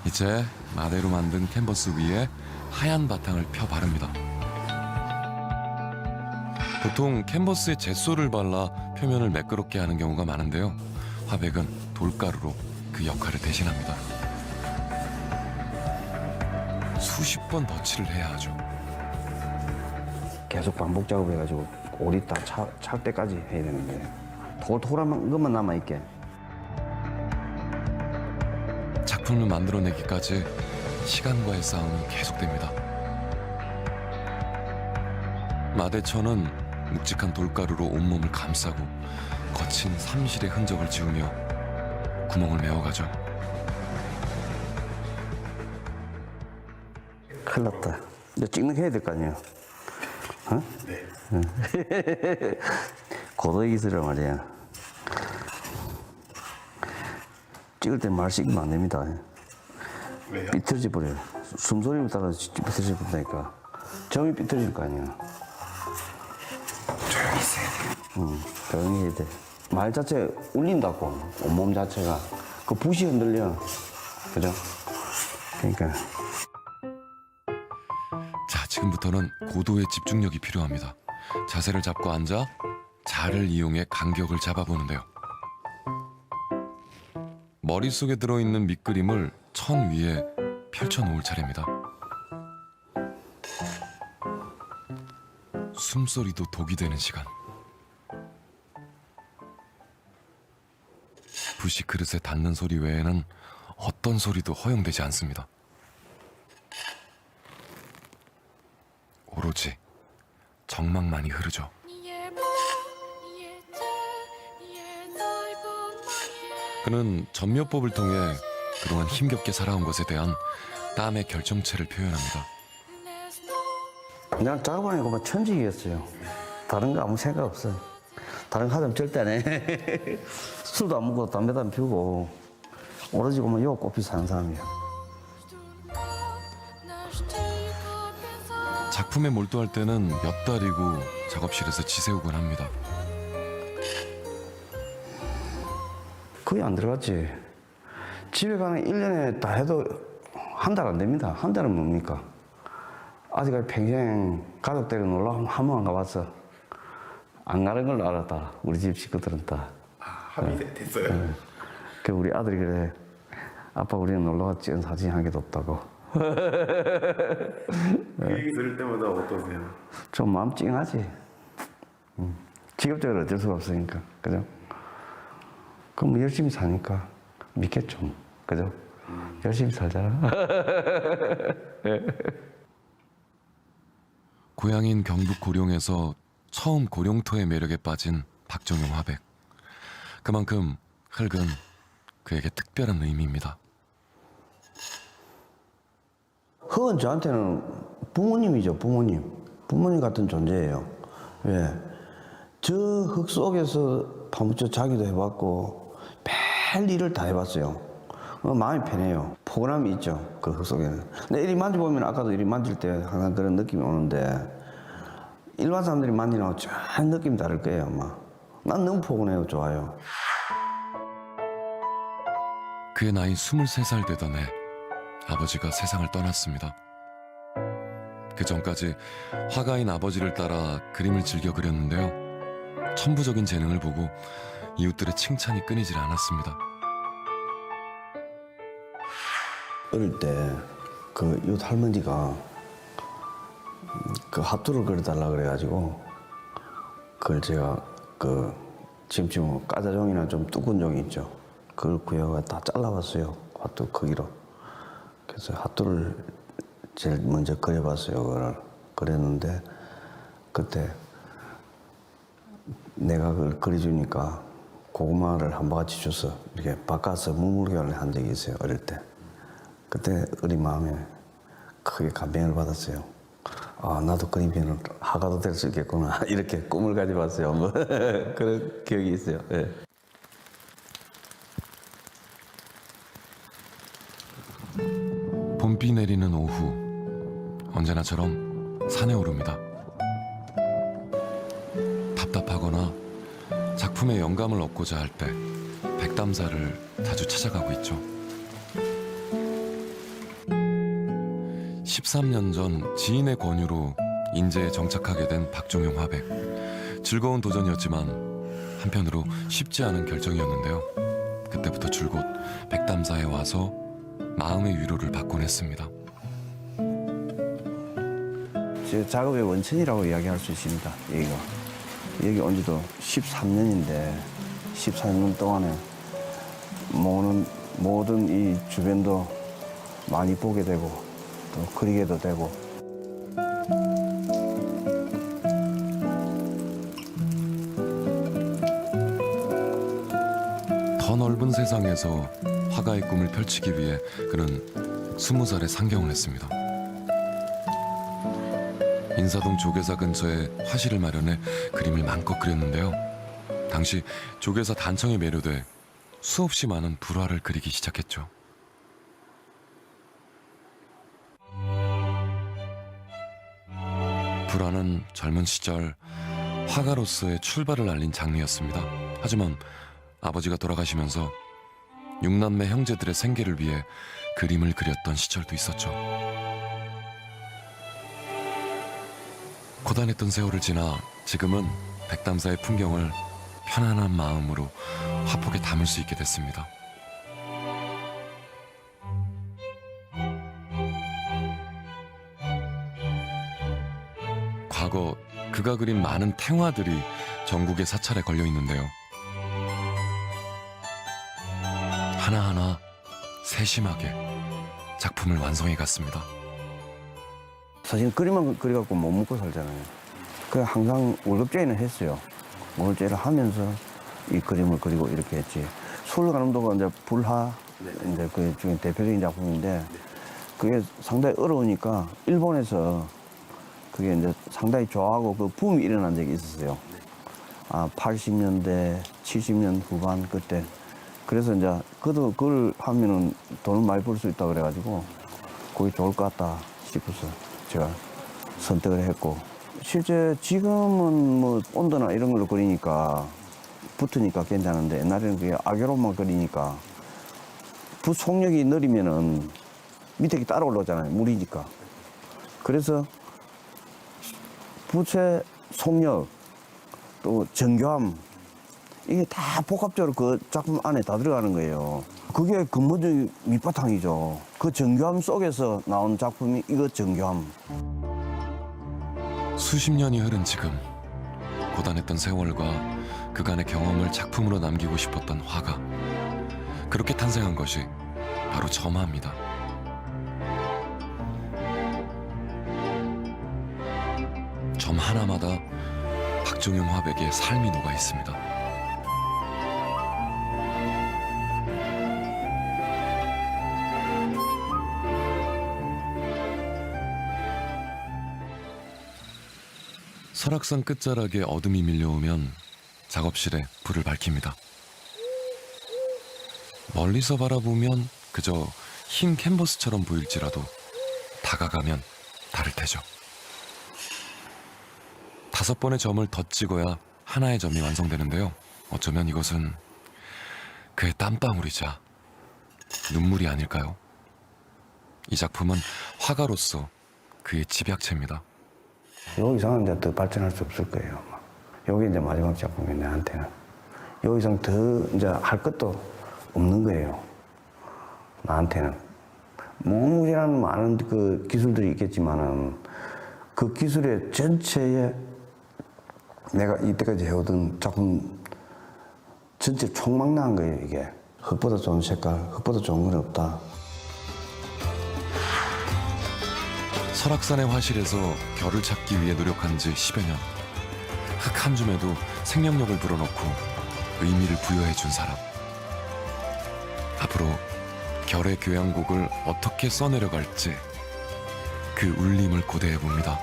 이제 마대로 만든 캔버스 위에 하얀 바탕을 펴 바릅니다. 보통 캔버스에 젯소를 발라 표면을 매끄럽게 하는 경우가 많은데요. 화백은 돌가루로 그 역할을 대신합니다. 수십 번 덧칠을 해야 하죠. 계속 반복 작업해가지고 올이 다 찰 때까지 해야 되는데 돌한 것만 남아있게. 작품을 만들어내기까지 시간과의 싸움은 계속됩니다. 마대천은 묵직한 돌가루로 온몸을 감싸고 거친 삼실의 흔적을 지우며 구멍을 메워가죠. 큰일 났다. 이제 찍는 게 해야 될 거 아니에요. 어? 네. 고도의 기술이란 말이야. 찍을 때 말 씹으면 안 됩니다. 왜요? 삐뚤어져 버려요. 숨소리에 따라 삐뚤어져 버린다니까. 점이 삐뚤어질 거 아니야. 조용히 있어야 돼요. 조용히 해야 돼. 말 자체 울린다고. 온몸 자체가. 그 붓이 흔들려. 그죠? 그러니까. 자, 지금부터는 고도의 집중력이 필요합니다. 자세를 잡고 앉아 자를 이용해 간격을 잡아보는데요. 머릿속에 들어있는 밑그림을 천 위에 펼쳐놓을 차례입니다. 숨소리도 독이 되는 시간. 붓이 그릇에 닿는 소리 외에는 어떤 소리도 허용되지 않습니다. 오로지 정막만이 흐르죠. 그는 전묘법을 통해 그동안 힘겹게 살아온 것에 대한 땀의 결정체를 표현합니다. 그냥 작업하니까 뭐 천직이었어요. 다른 거 아무 생각 없어요. 다른 거 하자면 절대 안 해. 술도 안 먹고 담배도 안 피우고 오로지 그만 요 꽃피 사는 사람이야. 작품에 몰두할 때는 몇 달이고 작업실에서 지새우곤 합니다. 거의 안 들어갔지. 집에 가는 1년에 다 해도 한 달 안 됩니다. 한 달은 뭡니까? 아직까지 평생 가족들이 놀러 한 번 안 가봤어. 안 가는 걸로 알았다. 우리 집 식구들은 다. 합의됐어요? 그 우리 아들이 그래. 아빠 우리는 놀러 갔지 찍은 사진 한 개도 없다고. 그 얘기 들을 때마다 어떠세요? 좀 마음 찡하지. 직업적으로 어쩔 수가 없으니까. 그죠? 그럼 뭐 열심히 사니까 믿겠죠. 그죠? 열심히 살잖아. 고향인 경북 고령에서 처음 고령토의 매력에 빠진 박정용 화백. 그만큼 흙은 그에게 특별한 의미입니다. 흙은 저한테는 부모님이죠, 부모님. 부모님 같은 존재예요. 왜? 저 흙 속에서 파묻혀 자기도 해봤고, 별 일을 다 해봤어요. 마음이 편해요. 포근함이 있죠, 그 흙 속에는. 근데 이리 만져보면 아까도 이리 만질 때 항상 그런 느낌이 오는데, 일반 사람들이 만지는 전 느낌이 다를 거예요, 아마. 난 너무 포근해요, 좋아요. 그의 나이 23살 되던 해 아버지가 세상을 떠났습니다. 그 전까지 화가인 아버지를 따라 그림을 즐겨 그렸는데요. 천부적인 재능을 보고 이웃들의 칭찬이 끊이질 않았습니다. 어릴 때 그 이웃 할머니가 그 핫도를 그려달라 그래가지고 그걸 제가 그 지금 까자종이나 좀 두꺼운 종이 있죠. 그걸 구해가 다 잘라봤어요. 핫도 크기로. 그래서 핫도를 제일 먼저 그려봤어요. 그걸 그렸는데 그때 내가 그걸 그려주니까 고구마를 한 바가지 줘서 이렇게 바꿔서 물물교환을 한 적이 있어요. 어릴 때. 그때 어린 마음에 크게 감명을 받았어요. 아, 나도 그림편을 화가도 될 수 있겠구나. 이렇게 꿈을 가져봤어요. 뭐 그런 기억이 있어요. 네. 봄비 내리는 오후, 언제나처럼 산에 오릅니다. 답답하거나 작품의 영감을 얻고자 할 때 백담사를 자주 찾아가고 있죠. 13년 전 지인의 권유로 인제에 정착하게 된 박종용 화백. 즐거운 도전이었지만 한편으로 쉽지 않은 결정이었는데요. 그때부터 줄곧 백담사에 와서 마음의 위로를 받곤 했습니다. 제 작업의 원천이라고 이야기할 수 있습니다. 여기가. 여기 온 지도 13년인데 13년 동안에 모든 이 주변도 많이 보게 되고 또 그리게도 되고 더 넓은 세상에서 화가의 꿈을 펼치기 위해 그는 20살에 상경을 했습니다. 인사동 조계사 근처에 화실을 마련해 그림을 마음껏 그렸는데요. 당시 조계사 단청에 매료돼 수없이 많은 불화를 그리기 시작했죠. 불화는 젊은 시절 화가로서의 출발을 알린 장르였습니다. 하지만 아버지가 돌아가시면서 6남매 형제들의 생계를 위해 그림을 그렸던 시절도 있었죠. 고단했던 세월을 지나 지금은 백담사의 풍경을 편안한 마음으로 화폭에 담을 수 있게 됐습니다. 과거 그가 그린 많은 탱화들이 전국의 사찰에 걸려 있는데요. 하나하나 세심하게 작품을 완성해 갔습니다. 사실 그림만 그려갖고 못 먹고 살잖아요. 그래서 항상 월급제의는 했어요. 월급제의를 하면서 이 그림을 그리고 이렇게 했지. 서울 가는 동안 이제 불화, 이제 그 중에 대표적인 작품인데 그게 상당히 어려우니까 일본에서 그게 이제 상당히 좋아하고 그 붐이 일어난 적이 있었어요. 80년대, 70년 후반 그때. 그래서 이제 그걸 하면은 돈을 많이 벌 수 있다 그래가지고 그게 좋을 것 같다 싶어서 제가 선택을 했고, 실제 지금은 뭐 온도나 이런 걸로 그리니까 붙으니까 괜찮은데 옛날에는 그게 악유로만 그리니까 붓 속력이 느리면은 밑에 따라 올라오잖아요. 물이니까. 그래서 붓의 속력 또 정교함 이게 다 복합적으로 그 작품 안에 다 들어가는 거예요. 그게 근본적인 밑바탕이죠. 그 정교함 속에서 나온 작품이 이거 정교함. 수십 년이 흐른 지금 고단했던 세월과 그간의 경험을 작품으로 남기고 싶었던 화가, 그렇게 탄생한 것이 바로 점화입니다. 점 하나마다 박종영 화백의 삶이 녹아 있습니다. 설악산 끝자락에 어둠이 밀려오면 작업실에 불을 밝힙니다. 멀리서 바라보면 그저 흰 캔버스처럼 보일지라도 다가가면 다를 테죠. 5번의 점을 더 찍어야 하나의 점이 완성되는데요. 어쩌면 이것은 그의 땀방울이자 눈물이 아닐까요? 이 작품은 화가로서 그의 집약체입니다. 요 이상은 이제 더 발전할 수 없을 거예요. 여기 이제 마지막 작품이 나한테는. 요 이상 더 이제 할 것도 없는 거예요. 나한테는. 무궁무진한 많은 그 기술들이 있겠지만은 그 기술의 전체에 내가 이때까지 해오던 작품 전체 총망라한 거예요, 이게. 흙보다 좋은 색깔, 흙보다 좋은 건 없다. 설악산의 화실에서 결을 찾기 위해 노력한 지 10여 년. 흙 한 줌에도 생명력을 불어넣고 의미를 부여해 준 사람. 앞으로 결의 교향곡을 어떻게 써내려갈지 그 울림을 고대해 봅니다.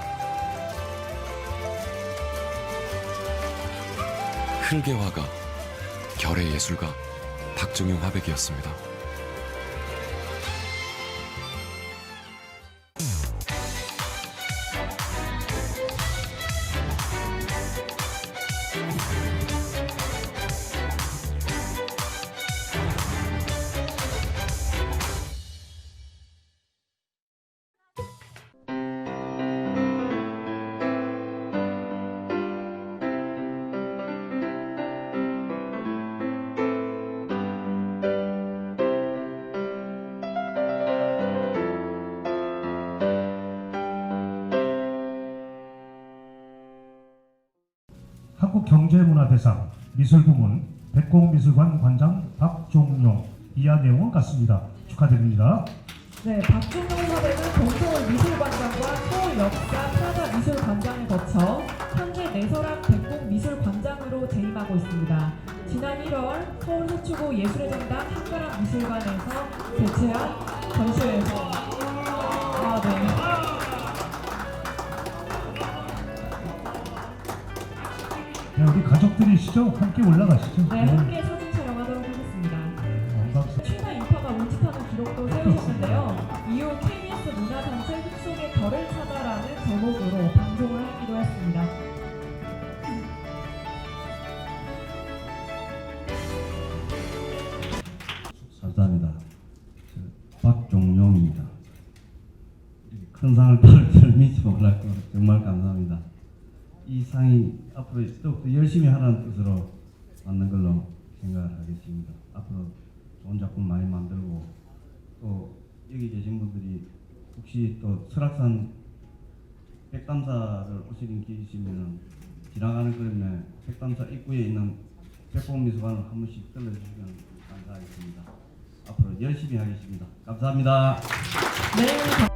흙의 화가, 결의 예술가 박종영 화백이었습니다. 한국경제문화대상 미술부문 백곡미술관 관장 박종용. 이하 내용은 같습니다. 축하드립니다. 네, 박종용 화백은 동서울 미술관장과 서울 역사 타자 미술관장을 거쳐 현재 내설학 백곡미술관장으로 재임하고 있습니다. 지난 1월 서울 서초구 예술의 정당 한가람 미술관에서 개최한 전시회에서 우리 가족들이시죠? 함께 올라가시죠. 네, 함께 사진 촬영하도록 하겠습니다. 최다 인파가 운집하는 기록도 세우셨는데요. 이후 KBS 문화단체 흙속의 별을 찾아라는 제목으로 방송을 하기도 했습니다. 감사합니다. 박종용입니다. 큰 상을 받을 줄 미치 몰랐고 정말 감사합니다. 이 상이 앞으로 더욱더 열심히 하라는 뜻으로 받는 걸로 생각하겠습니다. 앞으로 좋은 작품 많이 만들고 또 여기 계신 분들이 혹시 또 설악산 백담사를 오시는 길 있으면 지나가는 길에 백담사 입구에 있는 백곡미술관을 한 번씩 들러주시면 감사하겠습니다. 앞으로 열심히 하겠습니다. 감사합니다. 네.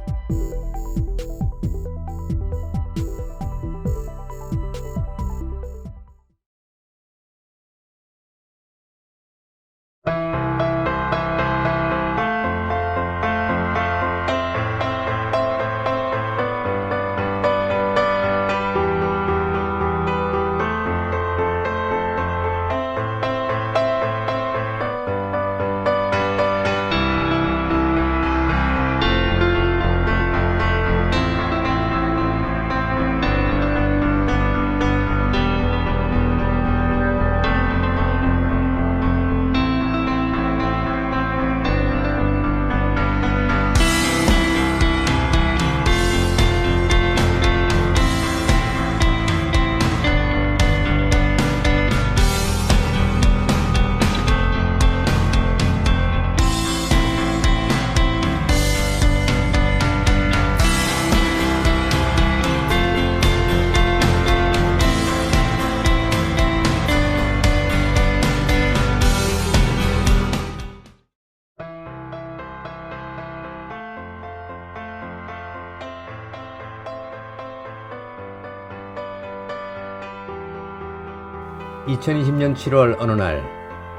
(2020년 7월) 어느 날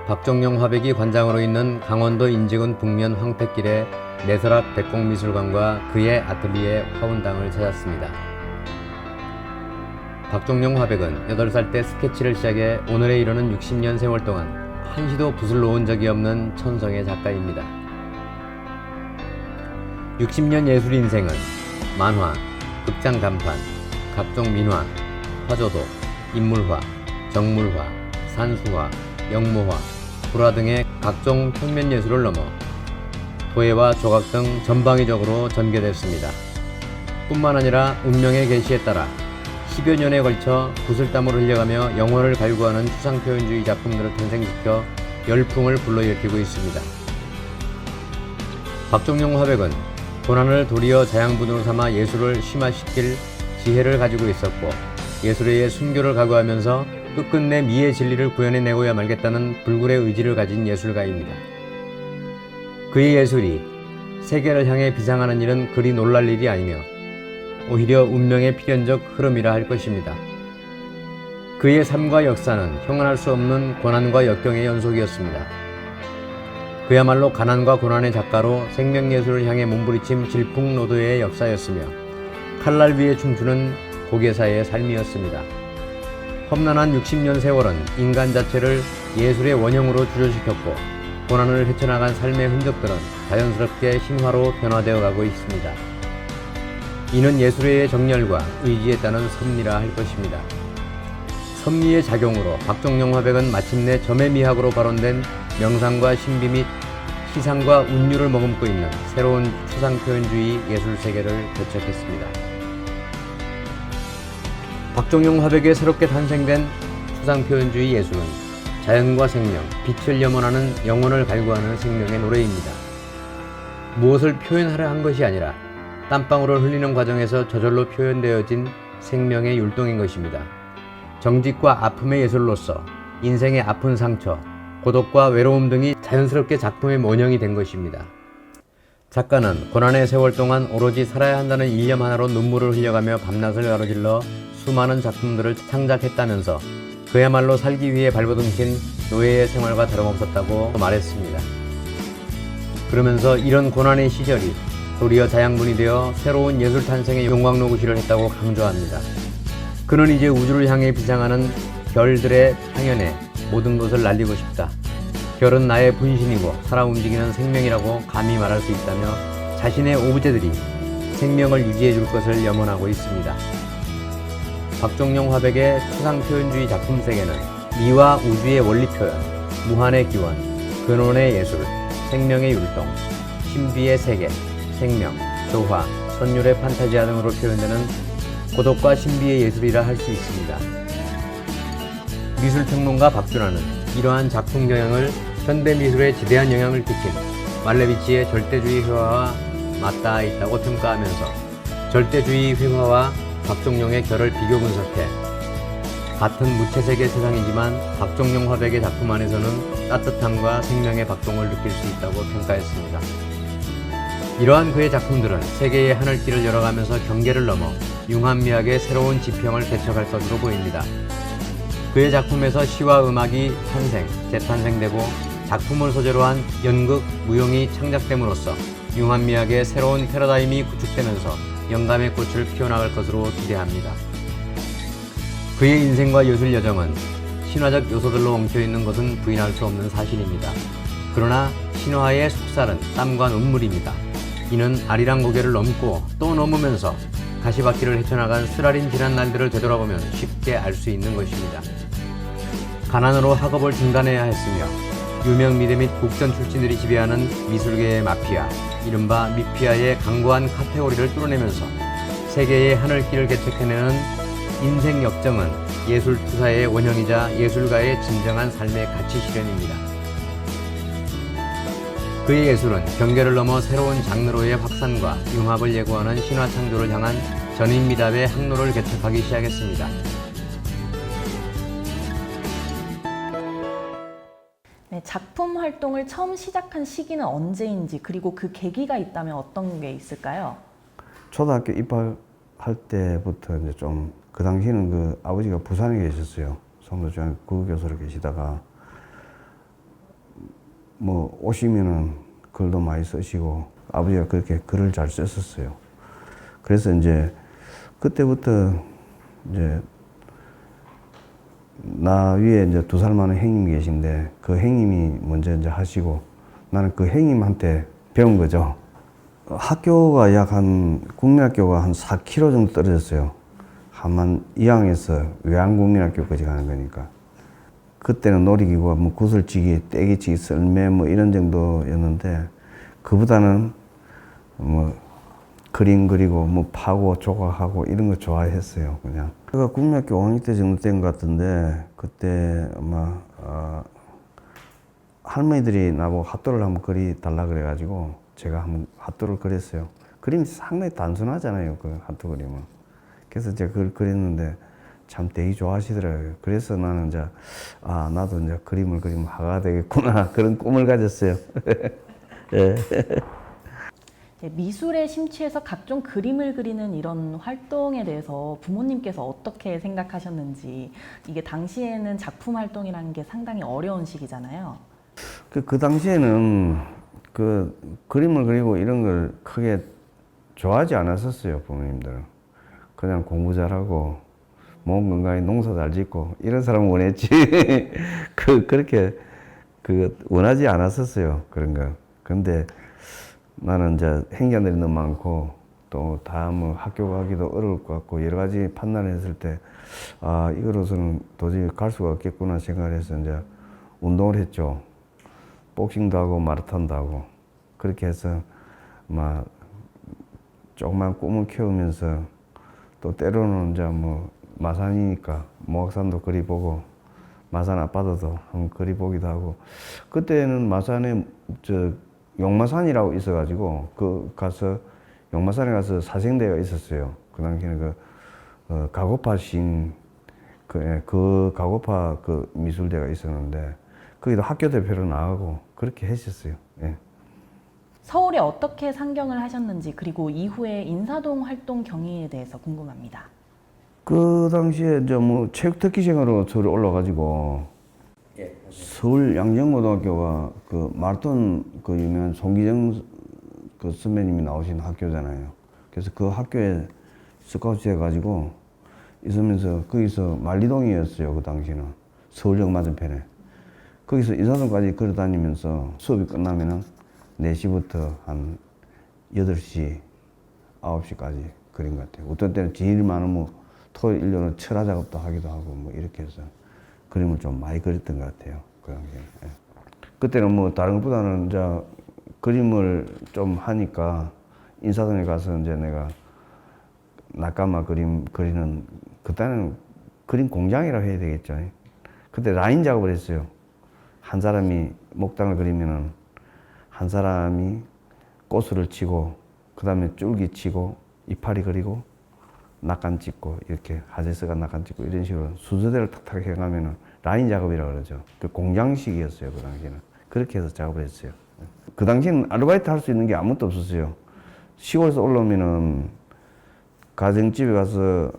박종용 화백이 관장으로 있는 강원도 인제군 북면 황폐길의 내설학 백곡미술관과 그의 아틀리에 화운당을 찾았습니다. 박종용 화백은 8살 때 스케치를 시작해 오늘에 이르는 60년 세월 동안 한시도 붓을 놓은 적이 없는 천성의 작가입니다. 60년 예술 인생은 만화, 극장 간판, 각종 민화, 화조도, 인물화, 정물화, 산수화, 영모화, 불화 등의 각종 평면 예술을 넘어 도예와 조각 등 전방위적으로 전개됐습니다. 뿐만 아니라 운명의 계시에 따라 10여 년에 걸쳐 붓을 땀을 흘려가며 영혼을 갈구하는 추상표현주의 작품들을 탄생시켜 열풍을 불러일으키고 있습니다. 박종용 화백은 고난을 도리어 자양분으로 삼아 예술을 심화시킬 지혜를 가지고 있었고 예술의 순교를 각오하면서 끝끝내 미의 진리를 구현해내고야 말겠다는 불굴의 의지를 가진 예술가입니다. 그의 예술이 세계를 향해 비상하는 일은 그리 놀랄 일이 아니며 오히려 운명의 필연적 흐름이라 할 것입니다. 그의 삶과 역사는 형언할 수 없는 고난과 역경의 연속이었습니다. 그야말로 가난과 고난의 작가로 생명예술을 향해 몸부리친 질풍노도의 역사였으며 칼날 위에 춤추는 고개사의 삶이었습니다. 험난한 60년 세월은 인간 자체를 예술의 원형으로 주저시켰고 고난을 헤쳐나간 삶의 흔적들은 자연스럽게 신화로 변화되어 가고 있습니다. 이는 예술의 정열과 의지에 따른 섭리라 할 것입니다. 섭리의 작용으로 박종용 화백은 마침내 점의 미학으로 발원된 명상과 신비 및 시상과 운율을 머금고 있는 새로운 추상표현주의 예술세계를 개척했습니다. 박종용 화백에 새롭게 탄생된 추상표현주의 예술은 자연과 생명, 빛을 염원하는 영혼을 갈구하는 생명의 노래입니다. 무엇을 표현하려 한 것이 아니라 땀방울을 흘리는 과정에서 저절로 표현되어진 생명의 율동인 것입니다. 정직과 아픔의 예술로서 인생의 아픈 상처, 고독과 외로움 등이 자연스럽게 작품의 원형이 된 것입니다. 작가는 고난의 세월 동안 오로지 살아야 한다는 일념 하나로 눈물을 흘려가며 밤낮을 가로질러 수많은 작품들을 창작했다면서 그야말로 살기 위해 발버둥킨 노예의 생활과 다름없었다고 말했습니다. 그러면서 이런 고난의 시절이 도리어 자양분이 되어 새로운 예술 탄생의 용광로구시를 했다고 강조합니다. 그는 이제 우주를 향해 비상하는 별들의 향연에 모든 것을 날리고 싶다. 별은 나의 분신이고 살아 움직이는 생명이라고 감히 말할 수 있다며 자신의 오브제들이 생명을 유지해 줄 것을 염원하고 있습니다. 박종용 화백의 추상표현주의 작품 세계는 미와 우주의 원리 표현, 무한의 기원, 근원의 예술, 생명의 율동, 신비의 세계, 생명, 조화, 선율의 판타지아 등으로 표현되는 고독과 신비의 예술이라 할 수 있습니다. 미술평론가 박준하는 이러한 작품 경향을 현대미술에 지대한 영향을 끼친 말레비치의 절대주의 회화와 맞닿아 있다고 평가하면서 절대주의 회화와 박종용의 결을 비교 분석해 같은 무채색의 세상이지만 박종용 화백의 작품 안에서는 따뜻함과 생명의 박동을 느낄 수 있다고 평가했습니다. 이러한 그의 작품들은 세계의 하늘길을 열어가면서 경계를 넘어 융합미학의 새로운 지평을 개척할 것으로 보입니다. 그의 작품에서 시와 음악이 재탄생되고 작품을 소재로 한 연극, 무용이 창작됨으로써 융합미학의 새로운 패러다임이 구축되면서 영감의 꽃을 피워나갈 것으로 기대합니다. 그의 인생과 예술 여정은 신화적 요소들로 엉켜있는 것은 부인할 수 없는 사실입니다. 그러나 신화의 속살은 땀과 눈물입니다. 이는 아리랑 고개를 넘고 또 넘으면서 가시밭길을 헤쳐나간 쓰라린 지난 날들을 되돌아보면 쉽게 알 수 있는 것입니다. 가난으로 학업을 중단해야 했으며 유명 미대 및 국전 출신들이 지배하는 미술계의 마피아, 이른바 미피아의 강고한 카테고리를 뚫어내면서 세계의 하늘길을 개척해내는 인생 역정은 예술 투사의 원형이자 예술가의 진정한 삶의 가치 실현입니다. 그의 예술은 경계를 넘어 새로운 장르로의 확산과 융합을 예고하는 신화 창조를 향한 전인미답의 항로를 개척하기 시작했습니다. 네, 작품 활동을 처음 시작한 시기는 언제인지, 그리고 그 계기가 있다면 어떤 게 있을까요? 초등학교 입학할 때부터 이제 좀, 그 당시에는 그 아버지가 부산에 계셨어요. 성도중학교 국어교사로 계시다가 뭐 오시면은 글도 많이 쓰시고 아버지가 그렇게 글을 잘 썼었어요. 그래서 이제 그때부터 이제 나 위에 이제 2살 많은 형님이 계신데 그 형님이 먼저 이제 하시고 나는 그 형님한테 배운 거죠. 학교가 국민학교가 한 4km 정도 떨어졌어요. 한만 이항에서 외항국민학교까지 가는 거니까. 그때는 놀이기구가 뭐 구슬치기, 떼기치기, 썰매 뭐 이런 정도였는데 그보다는 뭐 그림 그리고 뭐 파고 조각하고 이런 거 좋아했어요. 그냥. 제가 국민학교 5학년 때 정도 된 것 같은데 그때 아마 할머니들이 나보고 핫도를 한번 그리 달라 그래가지고 제가 한번 핫도를 그렸어요. 그림이 상당히 단순하잖아요. 그 핫도 그림은. 그래서 제가 그걸 그렸는데 참 되게 좋아하시더라고요. 그래서 나는 이제 나도 이제 그림을 그리면 화가가 되겠구나 그런 꿈을 가졌어요. 예. 네, 미술에 심취해서 각종 그림을 그리는 이런 활동에 대해서 부모님께서 어떻게 생각하셨는지, 이게 당시에는 작품 활동이라는 게 상당히 어려운 시기잖아요. 그 당시에는 그 그림을 그리고 이런 걸 크게 좋아하지 않았었어요, 부모님들은. 그냥 공부 잘하고 몸 건강히 농사 잘 짓고 이런 사람을 원했지 그렇게 원하지 않았었어요, 그런 거. 근데 나는 이제 행자들이 너무 많고 또 다 뭐 학교 가기도 어려울 것 같고 여러 가지 판단을 했을 때 이거로서는 도저히 갈 수가 없겠구나 생각을 해서 이제 운동을 했죠. 복싱도 하고 마라톤도 하고 그렇게 해서 막 조그만 꿈을 키우면서 또 때로는 이제 뭐 마산이니까 모악산도 그리보고 마산 아파트도 한번 그리보기도 하고 그때는 마산에 용마산이라고 있어가지고 용마산에 가서 사생대가 있었어요. 그 당시에는 가고파 신 그 가고파 그 미술대가 있었는데 거기도 학교 대표로 나가고 그렇게 했었어요. 예. 서울에 어떻게 상경을 하셨는지 그리고 이후에 인사동 활동 경위에 대해서 궁금합니다. 그 당시에 이제 뭐 체육 특기생으로 서울 올라가지고 서울 양정고등학교가 그 마라톤 그 유명한 송기정 그 선배님이 나오신 학교잖아요. 그래서 그 학교에 스카우트 해가지고 있으면서 거기서 만리동이었어요. 그 당시는 서울역 맞은편에. 거기서 인사동까지 걸어다니면서 수업이 끝나면은 4시부터 한 8시, 9시까지 그린 것 같아요. 어떤 때는 제일 많으면 토요일, 일요일은 철화 작업도 하기도 하고 뭐 이렇게 해서 그림을 좀 많이 그렸던 것 같아요. 그 당시에. 예. 그때는 뭐 다른 것보다는 이제 그림을 좀 하니까 인사동에 가서 이제 내가 낙가마 그림 그리는, 그때는 그림 공장이라고 해야 되겠죠. 그때 라인 작업을 했어요. 한 사람이 목당을 그리면은 한 사람이 꽃을 치고 그 다음에 줄기 치고 이파리 그리고 낙간 찍고 이렇게 하제스가 낙간 찍고 이런 식으로 순서대로 탁탁 해가면은 라인 작업이라고 그러죠. 그 공장식이었어요. 그 당시에는. 그렇게 해서 작업을 했어요. 그 당시에는 아르바이트 할 수 있는 게 아무것도 없었어요. 시골에서 올라오면은 가정집에 가서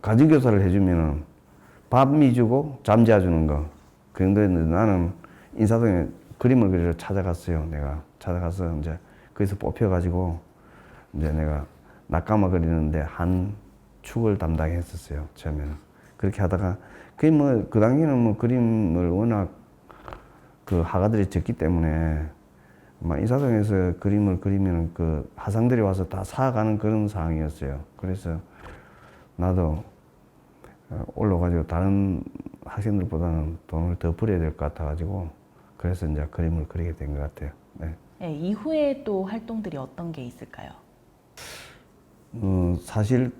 가정교사를 해주면은 밥미 주고 잠자 주는 거. 그 정도였는데 나는 인사동에 그림을 그리러 찾아갔어요. 내가 찾아가서 이제 거기서 뽑혀가지고 이제 내가 낙가마 그리는데 한 축을 담당했었어요. 처음에는. 그렇게 하다가 그게 뭐 그 당시에는 뭐 그림을 워낙 그 화가들이 적기 때문에 막 인사동에서 그림을 그리면 그 화상들이 와서 다 사가는 그런 상황이었어요. 그래서 나도 올라가지고 다른 학생들보다는 돈을 더 벌여야 될 것 같아가지고 그래서 이제 그림을 그리게 된 것 같아요. 네. 네, 이후에 또 활동들이 어떤 게 있을까요? 사실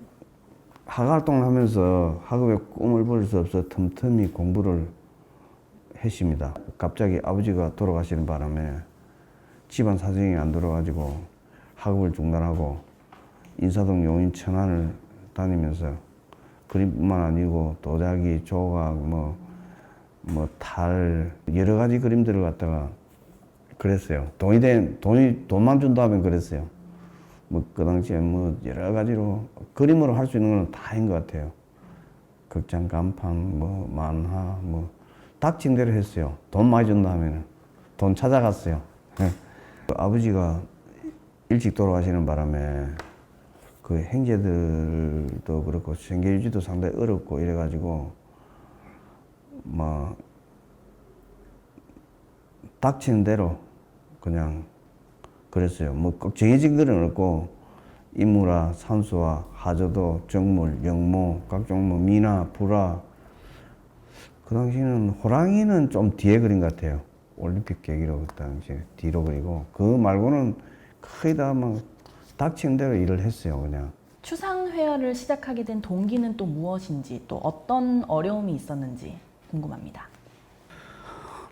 학업 활동을 하면서 학업에 꿈을 버릴 수 없어 틈틈이 공부를 했습니다. 갑자기 아버지가 돌아가시는 바람에 집안 사정이 안 돌아가지고 학업을 중단하고 인사동 용인 천안을 다니면서 그림뿐만 아니고 도자기, 조각, 달 여러 가지 그림들을 갖다가 그랬어요. 돈만 준다면 그랬어요. 그 당시에 여러 가지로 그림으로 할 수 있는 건 다인 것 같아요. 극장 간판, 만화, 닥친 대로 했어요. 돈 많이 준다 하면은 돈 찾아갔어요. 네. 아버지가 일찍 돌아가시는 바람에 그 형제들도 그렇고 생계유지도 상당히 어렵고 이래가지고 닥치는 대로 그냥 그랬어요. 꼭 정해진 거는 없고 인물화, 산수화, 하저도, 정물, 영모, 각종 미나, 불화. 그 당시에는 호랑이는 좀 뒤에 그린 것 같아요. 올림픽 계기로 그 당시에 뒤로 그리고 그 말고는 거의 다 닥치는 대로 일을 했어요. 그냥. 추상회화를 시작하게 된 동기는 또 무엇인지 또 어떤 어려움이 있었는지 궁금합니다.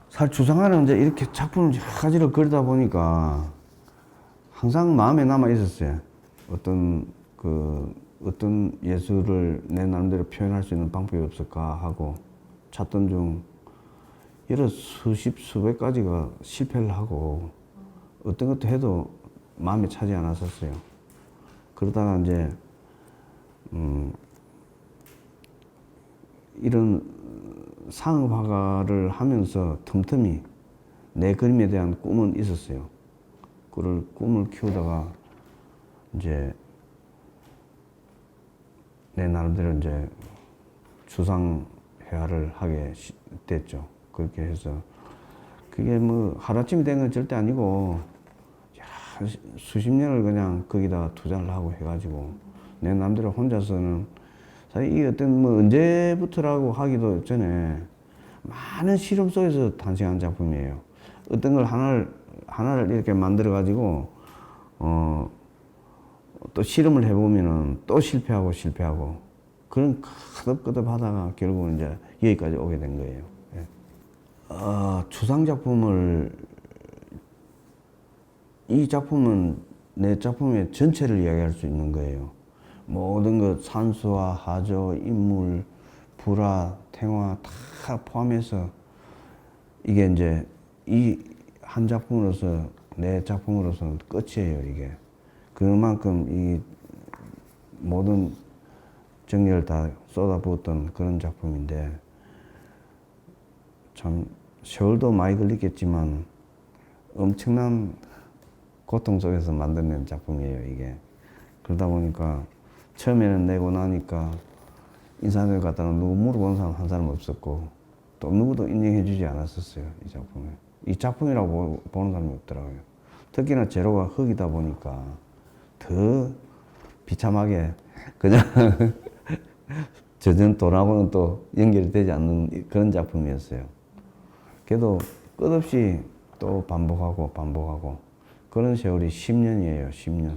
사실 추상화는 이제 이렇게 작품을 여러 가지로 그리다 보니까 항상 마음에 남아 있었어요. 어떤 예술을 내 나름대로 표현할 수 있는 방법이 없을까 하고 찾던 중 여러 수백 가지가 실패를 하고 어떤 것도 해도 마음에 차지 않았었어요. 그러다가 이제 이런 상업 화가를 하면서 틈틈이 내 그림에 대한 꿈은 있었어요. 그걸 꿈을 키우다가 이제 내 나름대로 이제 추상회화를 하게 됐죠. 그렇게 해서 그게 하루아침에 된 건 절대 아니고 수십 년을 그냥 거기다 투자를 하고 해가지고 내 나름대로 혼자서는 사실 이 언제부터라고 하기도 전에 많은 실험 속에서 탄생한 작품이에요. 어떤 걸 하나를 이렇게 만들어 가지고 또 실험을 해보면은 또 실패하고 그런 끄덕끄덕 하다가 결국은 이제 여기까지 오게 된 거예요. 예. 추상 작품을 이 작품은 내 작품의 전체를 이야기할 수 있는 거예요. 모든 것 산수화, 하조, 인물, 불화, 탱화 다 포함해서 이게 이제 이 한 작품으로서 내 작품으로서는 끝이에요, 이게. 그만큼 이 모든 정열을 다 쏟아부었던 그런 작품인데, 참 세월도 많이 걸리겠지만 엄청난 고통 속에서 만들어낸 작품이에요, 이게. 그러다 보니까 처음에는 내고 나니까 인사를 갖다가 누구 물어본 사람 한 사람 없었고, 또 누구도 인정해 주지 않았었어요, 이 작품을. 이 작품이라고 보는 사람이 없더라고요. 특히나 재료가 흙이다 보니까 더 비참하게 그냥 젖은 돌하고는 또 연결이 되지 않는 그런 작품이었어요. 그래도 끝없이 또 반복하고 그런 세월이 10년이에요, 10년.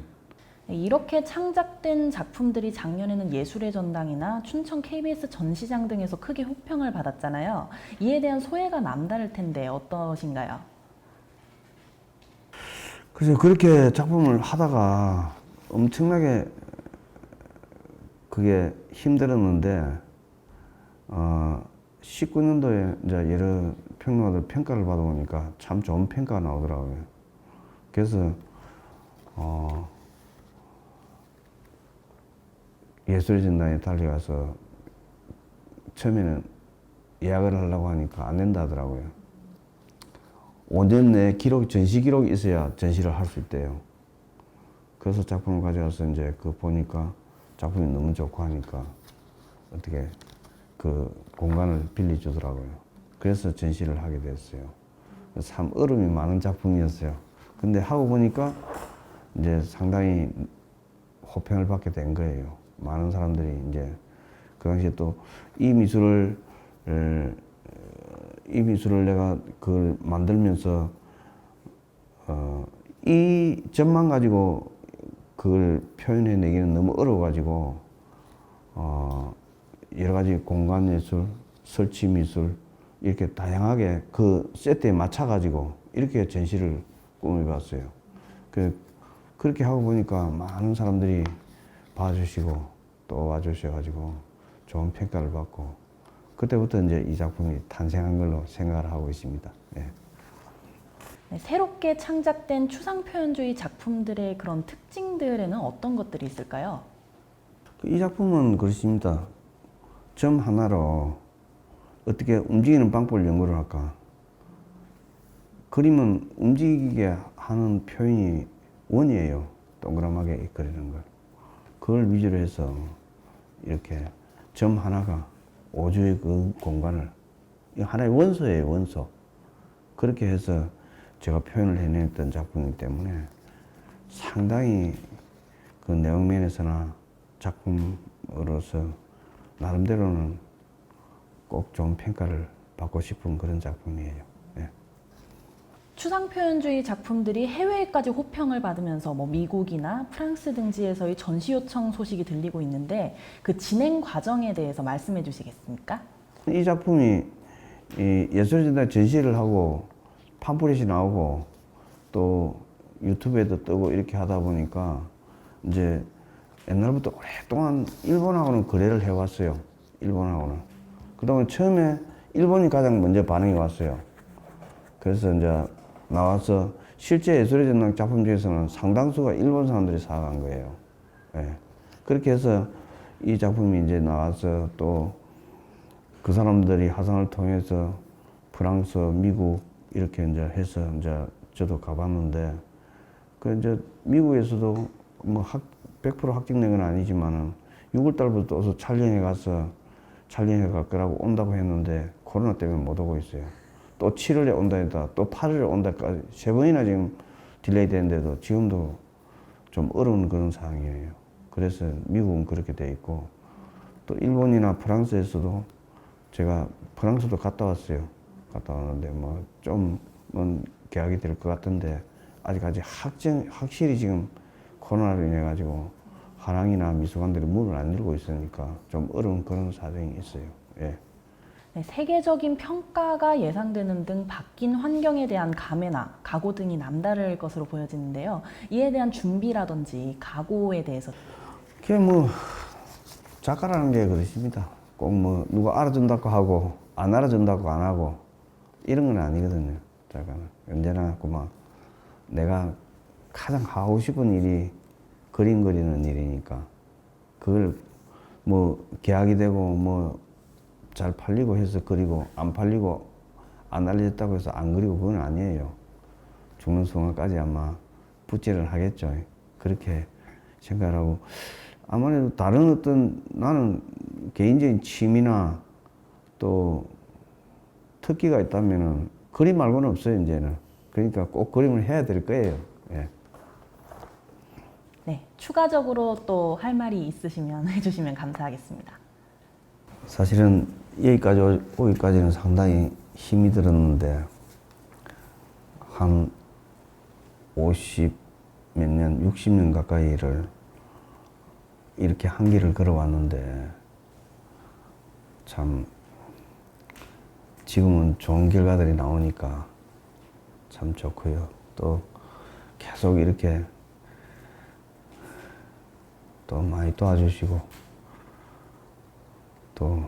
이렇게 창작된 작품들이 작년에는 예술의 전당이나 춘천 KBS 전시장 등에서 크게 호평을 받았잖아요. 이에 대한 소회가 남다를 텐데 어떠신가요? 그래서 그렇게 작품을 하다가 엄청나게 그게 힘들었는데 19년도에 이제 여러 평론가들 평가를 받아보니까 참 좋은 평가가 나오더라고요. 그래서 예술의 전당에 달려가서 처음에는 예약을 하려고 하니까 안 된다 하더라고요. 5년 내에 전시 기록이 있어야 전시를 할 수 있대요. 그래서 작품을 가져가서 이제 보니까 작품이 너무 좋고 하니까 어떻게 그 공간을 빌려주더라고요. 그래서 전시를 하게 됐어요. 참 어려움이 많은 작품이었어요. 근데 하고 보니까 이제 상당히 호평을 받게 된 거예요. 많은 사람들이 이제 그 당시에 또 이 미술을 내가 그걸 만들면서 이 점만 가지고 그걸 표현해내기는 너무 어려워가지고 여러 가지 공간 예술, 설치 미술 이렇게 다양하게 그 세트에 맞춰가지고 이렇게 전시를 꾸며봤어요. 그렇게 하고 보니까 많은 사람들이 봐주시고 또 와주셔가지고 좋은 평가를 받고 그때부터 이제 이 작품이 탄생한 걸로 생각을 하고 있습니다. 네. 네, 새롭게 창작된 추상표현주의 작품들의 그런 특징들에는 어떤 것들이 있을까요? 이 작품은 그렇습니다. 점 하나로 어떻게 움직이는 방법을 연구를 할까? 그림은 움직이게 하는 표현이 원이에요. 동그랗게 그리는 걸. 그걸 위주로 해서 이렇게 점 하나가 오주의 그 공간을 하나의 원소예요, 원소. 그렇게 해서 제가 표현을 해냈던 작품이기 때문에 상당히 그 내용면에서나 작품으로서 나름대로는 꼭 좋은 평가를 받고 싶은 그런 작품이에요. 네. 추상표현주의 작품들이 해외에까지 호평을 받으면서 미국이나 프랑스 등지에서의 전시 요청 소식이 들리고 있는데 그 진행 과정에 대해서 말씀해 주시겠습니까? 이 작품이 예술의 전당 전시를 하고 팜플렛이 나오고 또 유튜브에도 뜨고 이렇게 하다 보니까 이제 옛날부터 오랫동안 일본하고는 거래를 해왔어요. 일본하고는. 그동안 처음에 일본이 가장 먼저 반응이 왔어요. 그래서 이제 나와서 실제 예술의 전당 작품 중에서는 상당수가 일본 사람들이 사간 거예요. 네. 그렇게 해서 이 작품이 이제 나와서 또 그 사람들이 화상을 통해서 프랑스, 미국 이렇게 이제 해서 이제 저도 가봤는데 그 이제 미국에서도 100% 확정된 건 아니지만은 6월달부터 어서 촬영해 갈 거라고 온다고 했는데 코로나 때문에 못 오고 있어요. 또 7월에 온다 했다, 또 8월에 온다까지 3번이나 지금 딜레이 되는데도 지금도 좀 어려운 그런 상황이에요. 그래서 미국은 그렇게 돼 있고 또 일본이나 프랑스에서도 제가 프랑스도 갔다 왔어요. 갔다 왔는데 좀 계약이 될 것 같은데 아직까지 확실히 지금 코로나로 인해 가지고 화랑이나 미술관들이 문을 안 열고 있으니까 좀 어려운 그런 사정이 있어요. 예. 네, 세계적인 평가가 예상되는 등 바뀐 환경에 대한 감회나 각오 등이 남다를 것으로 보여지는데요. 이에 대한 준비라든지 각오에 대해서 그게 작가라는 게 그렇습니다. 꼭 누가 알아준다고 하고 안 알아준다고 안 하고 이런 건 아니거든요. 작가는 언제나 내가 가장 하고 싶은 일이 그림 그리는 일이니까 그걸 뭐 계약이 되고 뭐 잘 팔리고 해서 그리고 안 팔리고 안 알려졌다고 해서 안 그리고 그건 아니에요. 죽는 순간까지 아마 붓질을 하겠죠. 그렇게 생각하고 아무래도 다른 어떤 나는 개인적인 취미나 또 특기가 있다면은 그림 말고는 없어요 이제는. 그러니까 꼭 그림을 해야 될 거예요. 예. 네, 추가적으로 또 할 말이 있으시면 해주시면 감사하겠습니다. 사실은 여기까지 오기까지는 상당히 힘이 들었는데 한 50 몇 년, 60년 가까이를 이렇게 한 길을 걸어왔는데 참 지금은 좋은 결과들이 나오니까 참 좋고요. 또 계속 이렇게 또 많이 도와주시고 또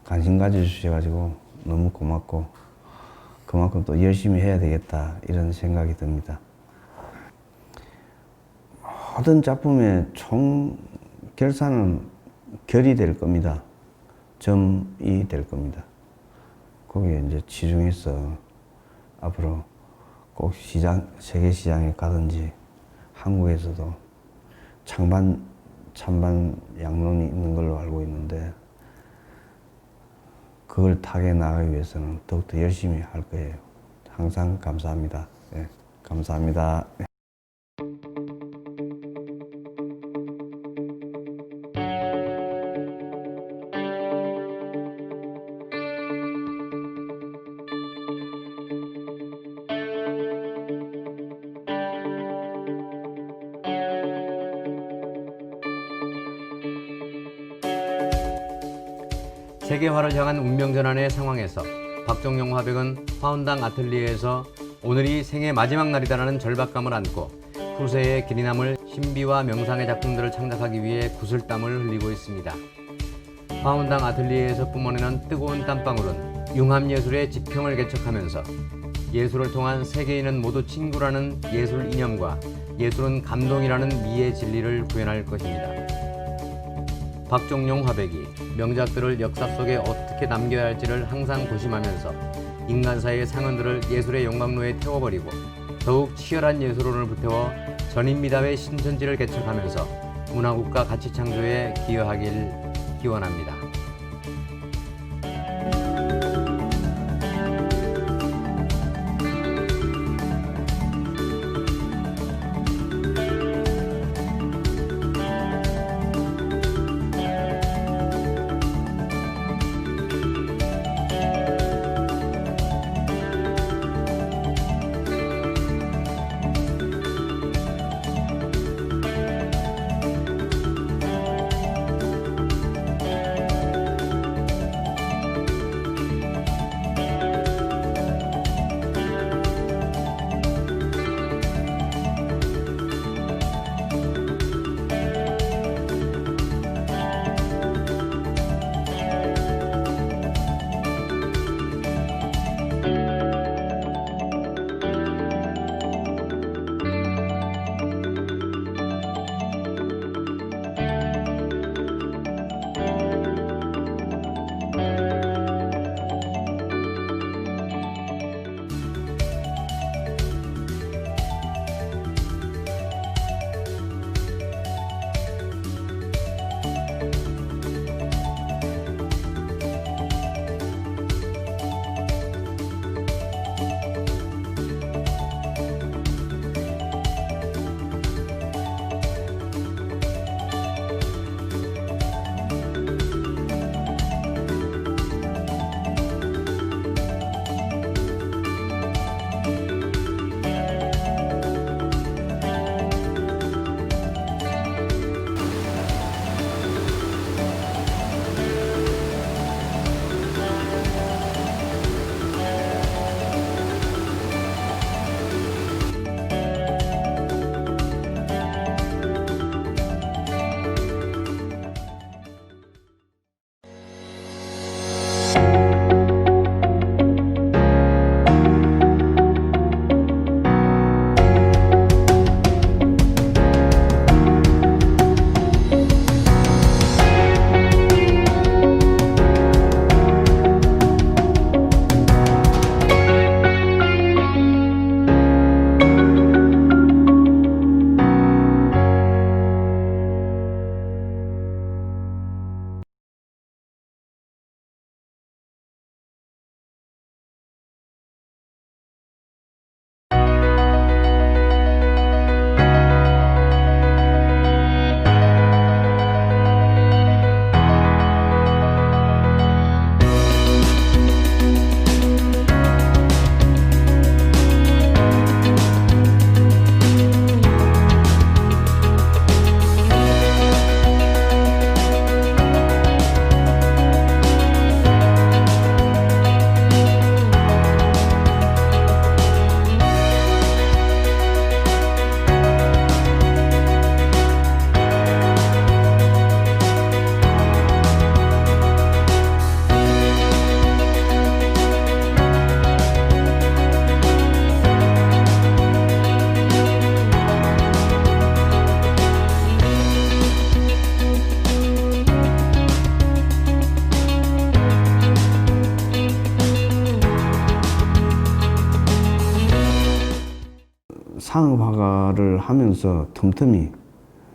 관심 가져주셔가지고 너무 고맙고 그만큼 또 열심히 해야 되겠다 이런 생각이 듭니다. 모든 작품의 총 결산은 결이 될 겁니다. 점이 될 겁니다. 거기에 이제 치중해서 앞으로 꼭 세계 시장에 가든지 한국에서도 찬반 양론이 있는 걸로 알고 있는데 그걸 타게 나가기 위해서는 더욱더 열심히 할 거예요. 항상 감사합니다. 네, 감사합니다. 세계화를 향한 운명전환의 상황에서 박종용 화백은 화운당 아틀리에에서 오늘이 생애 마지막 날이다라는 절박감을 안고 후세에 길이 남을 신비와 명상의 작품들을 창작하기 위해 구슬땀을 흘리고 있습니다. 화운당 아틀리에에서 뿜어내는 뜨거운 땀방울은 융합예술의 지평을 개척하면서 예술을 통한 세계인은 모두 친구라는 예술 이념과 예술은 감동이라는 미의 진리를 구현할 것입니다. 박종용 화백이 명작들을 역사 속에 어떻게 남겨야 할지를 항상 고심하면서 인간사의 상흔들을 예술의 용광로에 태워버리고 더욱 치열한 예술론을 불태워 전인미답의 신천지를 개척하면서 문화국가 가치창조에 기여하길 기원합니다. 상업 화가를 하면서 틈틈이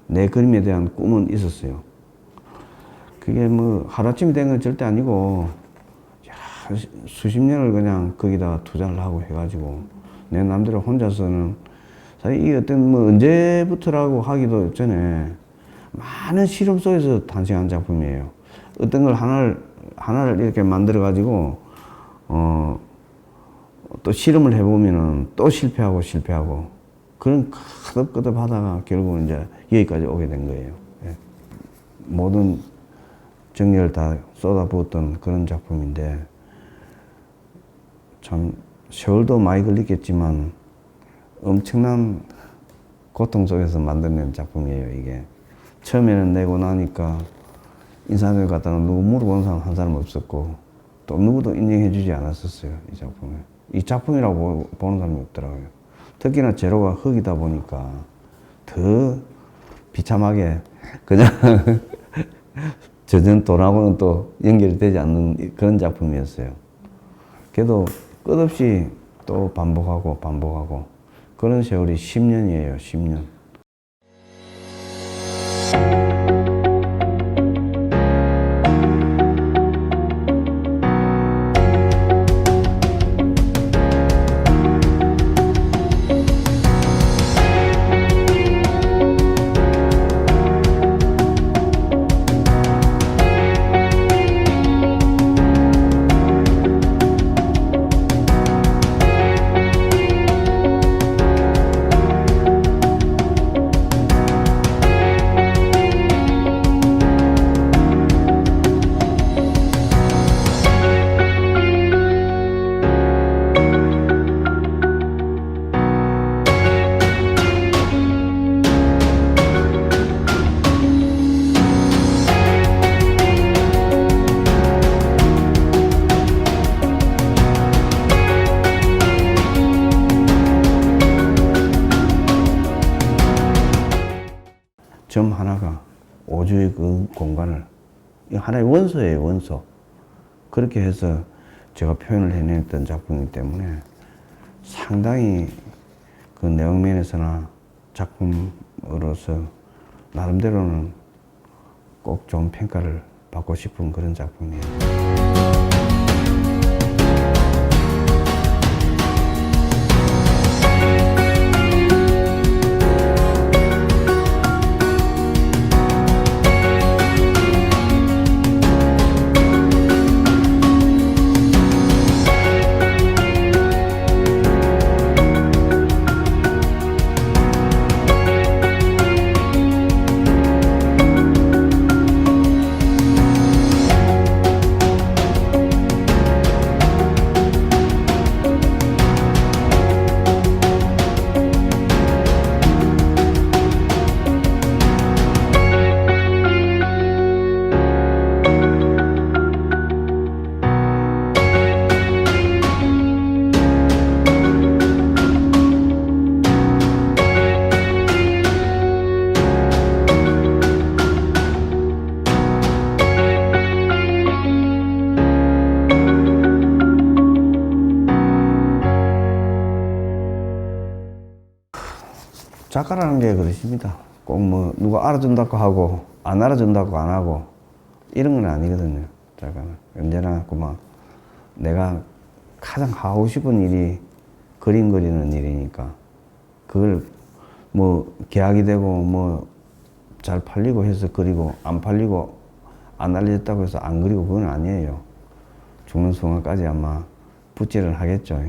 내 그림에 대한 꿈은 있었어요. 그게 뭐 하루아침에 된 건 절대 아니고 수십 년을 그냥 거기다 투자를 하고 해가지고 내 남대로 혼자서는 사실 이 어떤 뭐 언제부터라고 하기도 전에 많은 실험 속에서 탄생한 작품이에요. 어떤 걸 하나를 이렇게 만들어 가지고 또 실험을 해보면은 또 실패하고 그런 거듭거듭 하다가 결국은 이제 여기까지 오게 된 거예요. 예. 모든 정열을 다 쏟아부었던 그런 작품인데 참 세월도 많이 걸리겠지만 엄청난 고통 속에서 만들어낸 작품이에요, 이게. 처음에는 내고 나니까 인사동에 갔다가 누구 물어보는 사람 한 사람 없었고 또 누구도 인정해주지 않았었어요, 이 작품을. 이 작품이라고 보는 사람이 없더라고요. 특히나 재료가 흙이다 보니까 더 비참하게 그냥 저전 돈하고는 또 연결이 되지 않는 그런 작품이었어요. 그래도 끝없이 또 반복하고 그런 세월이 10년이에요, 10년. 점 하나가 오주의 그 공간을 하나의 원소예요, 원소. 그렇게 해서 제가 표현을 해냈던 작품이기 때문에 상당히 그 내용면에서나 작품으로서 나름대로는 꼭 좋은 평가를 받고 싶은 그런 작품이에요. 작가라는 게 그렇습니다. 꼭 뭐 누가 알아준다고 하고 안 알아준다고 안 하고 이런 건 아니거든요. 작가는 언제나 그만 내가 가장 하고 싶은 일이 그림 그리는 일이니까 그걸 뭐 계약이 되고 뭐 잘 팔리고 해서 그리고 안 팔리고 안 알려졌다고 해서 안 그리고 그건 아니에요. 죽는 순간까지 아마 붓질을 하겠죠.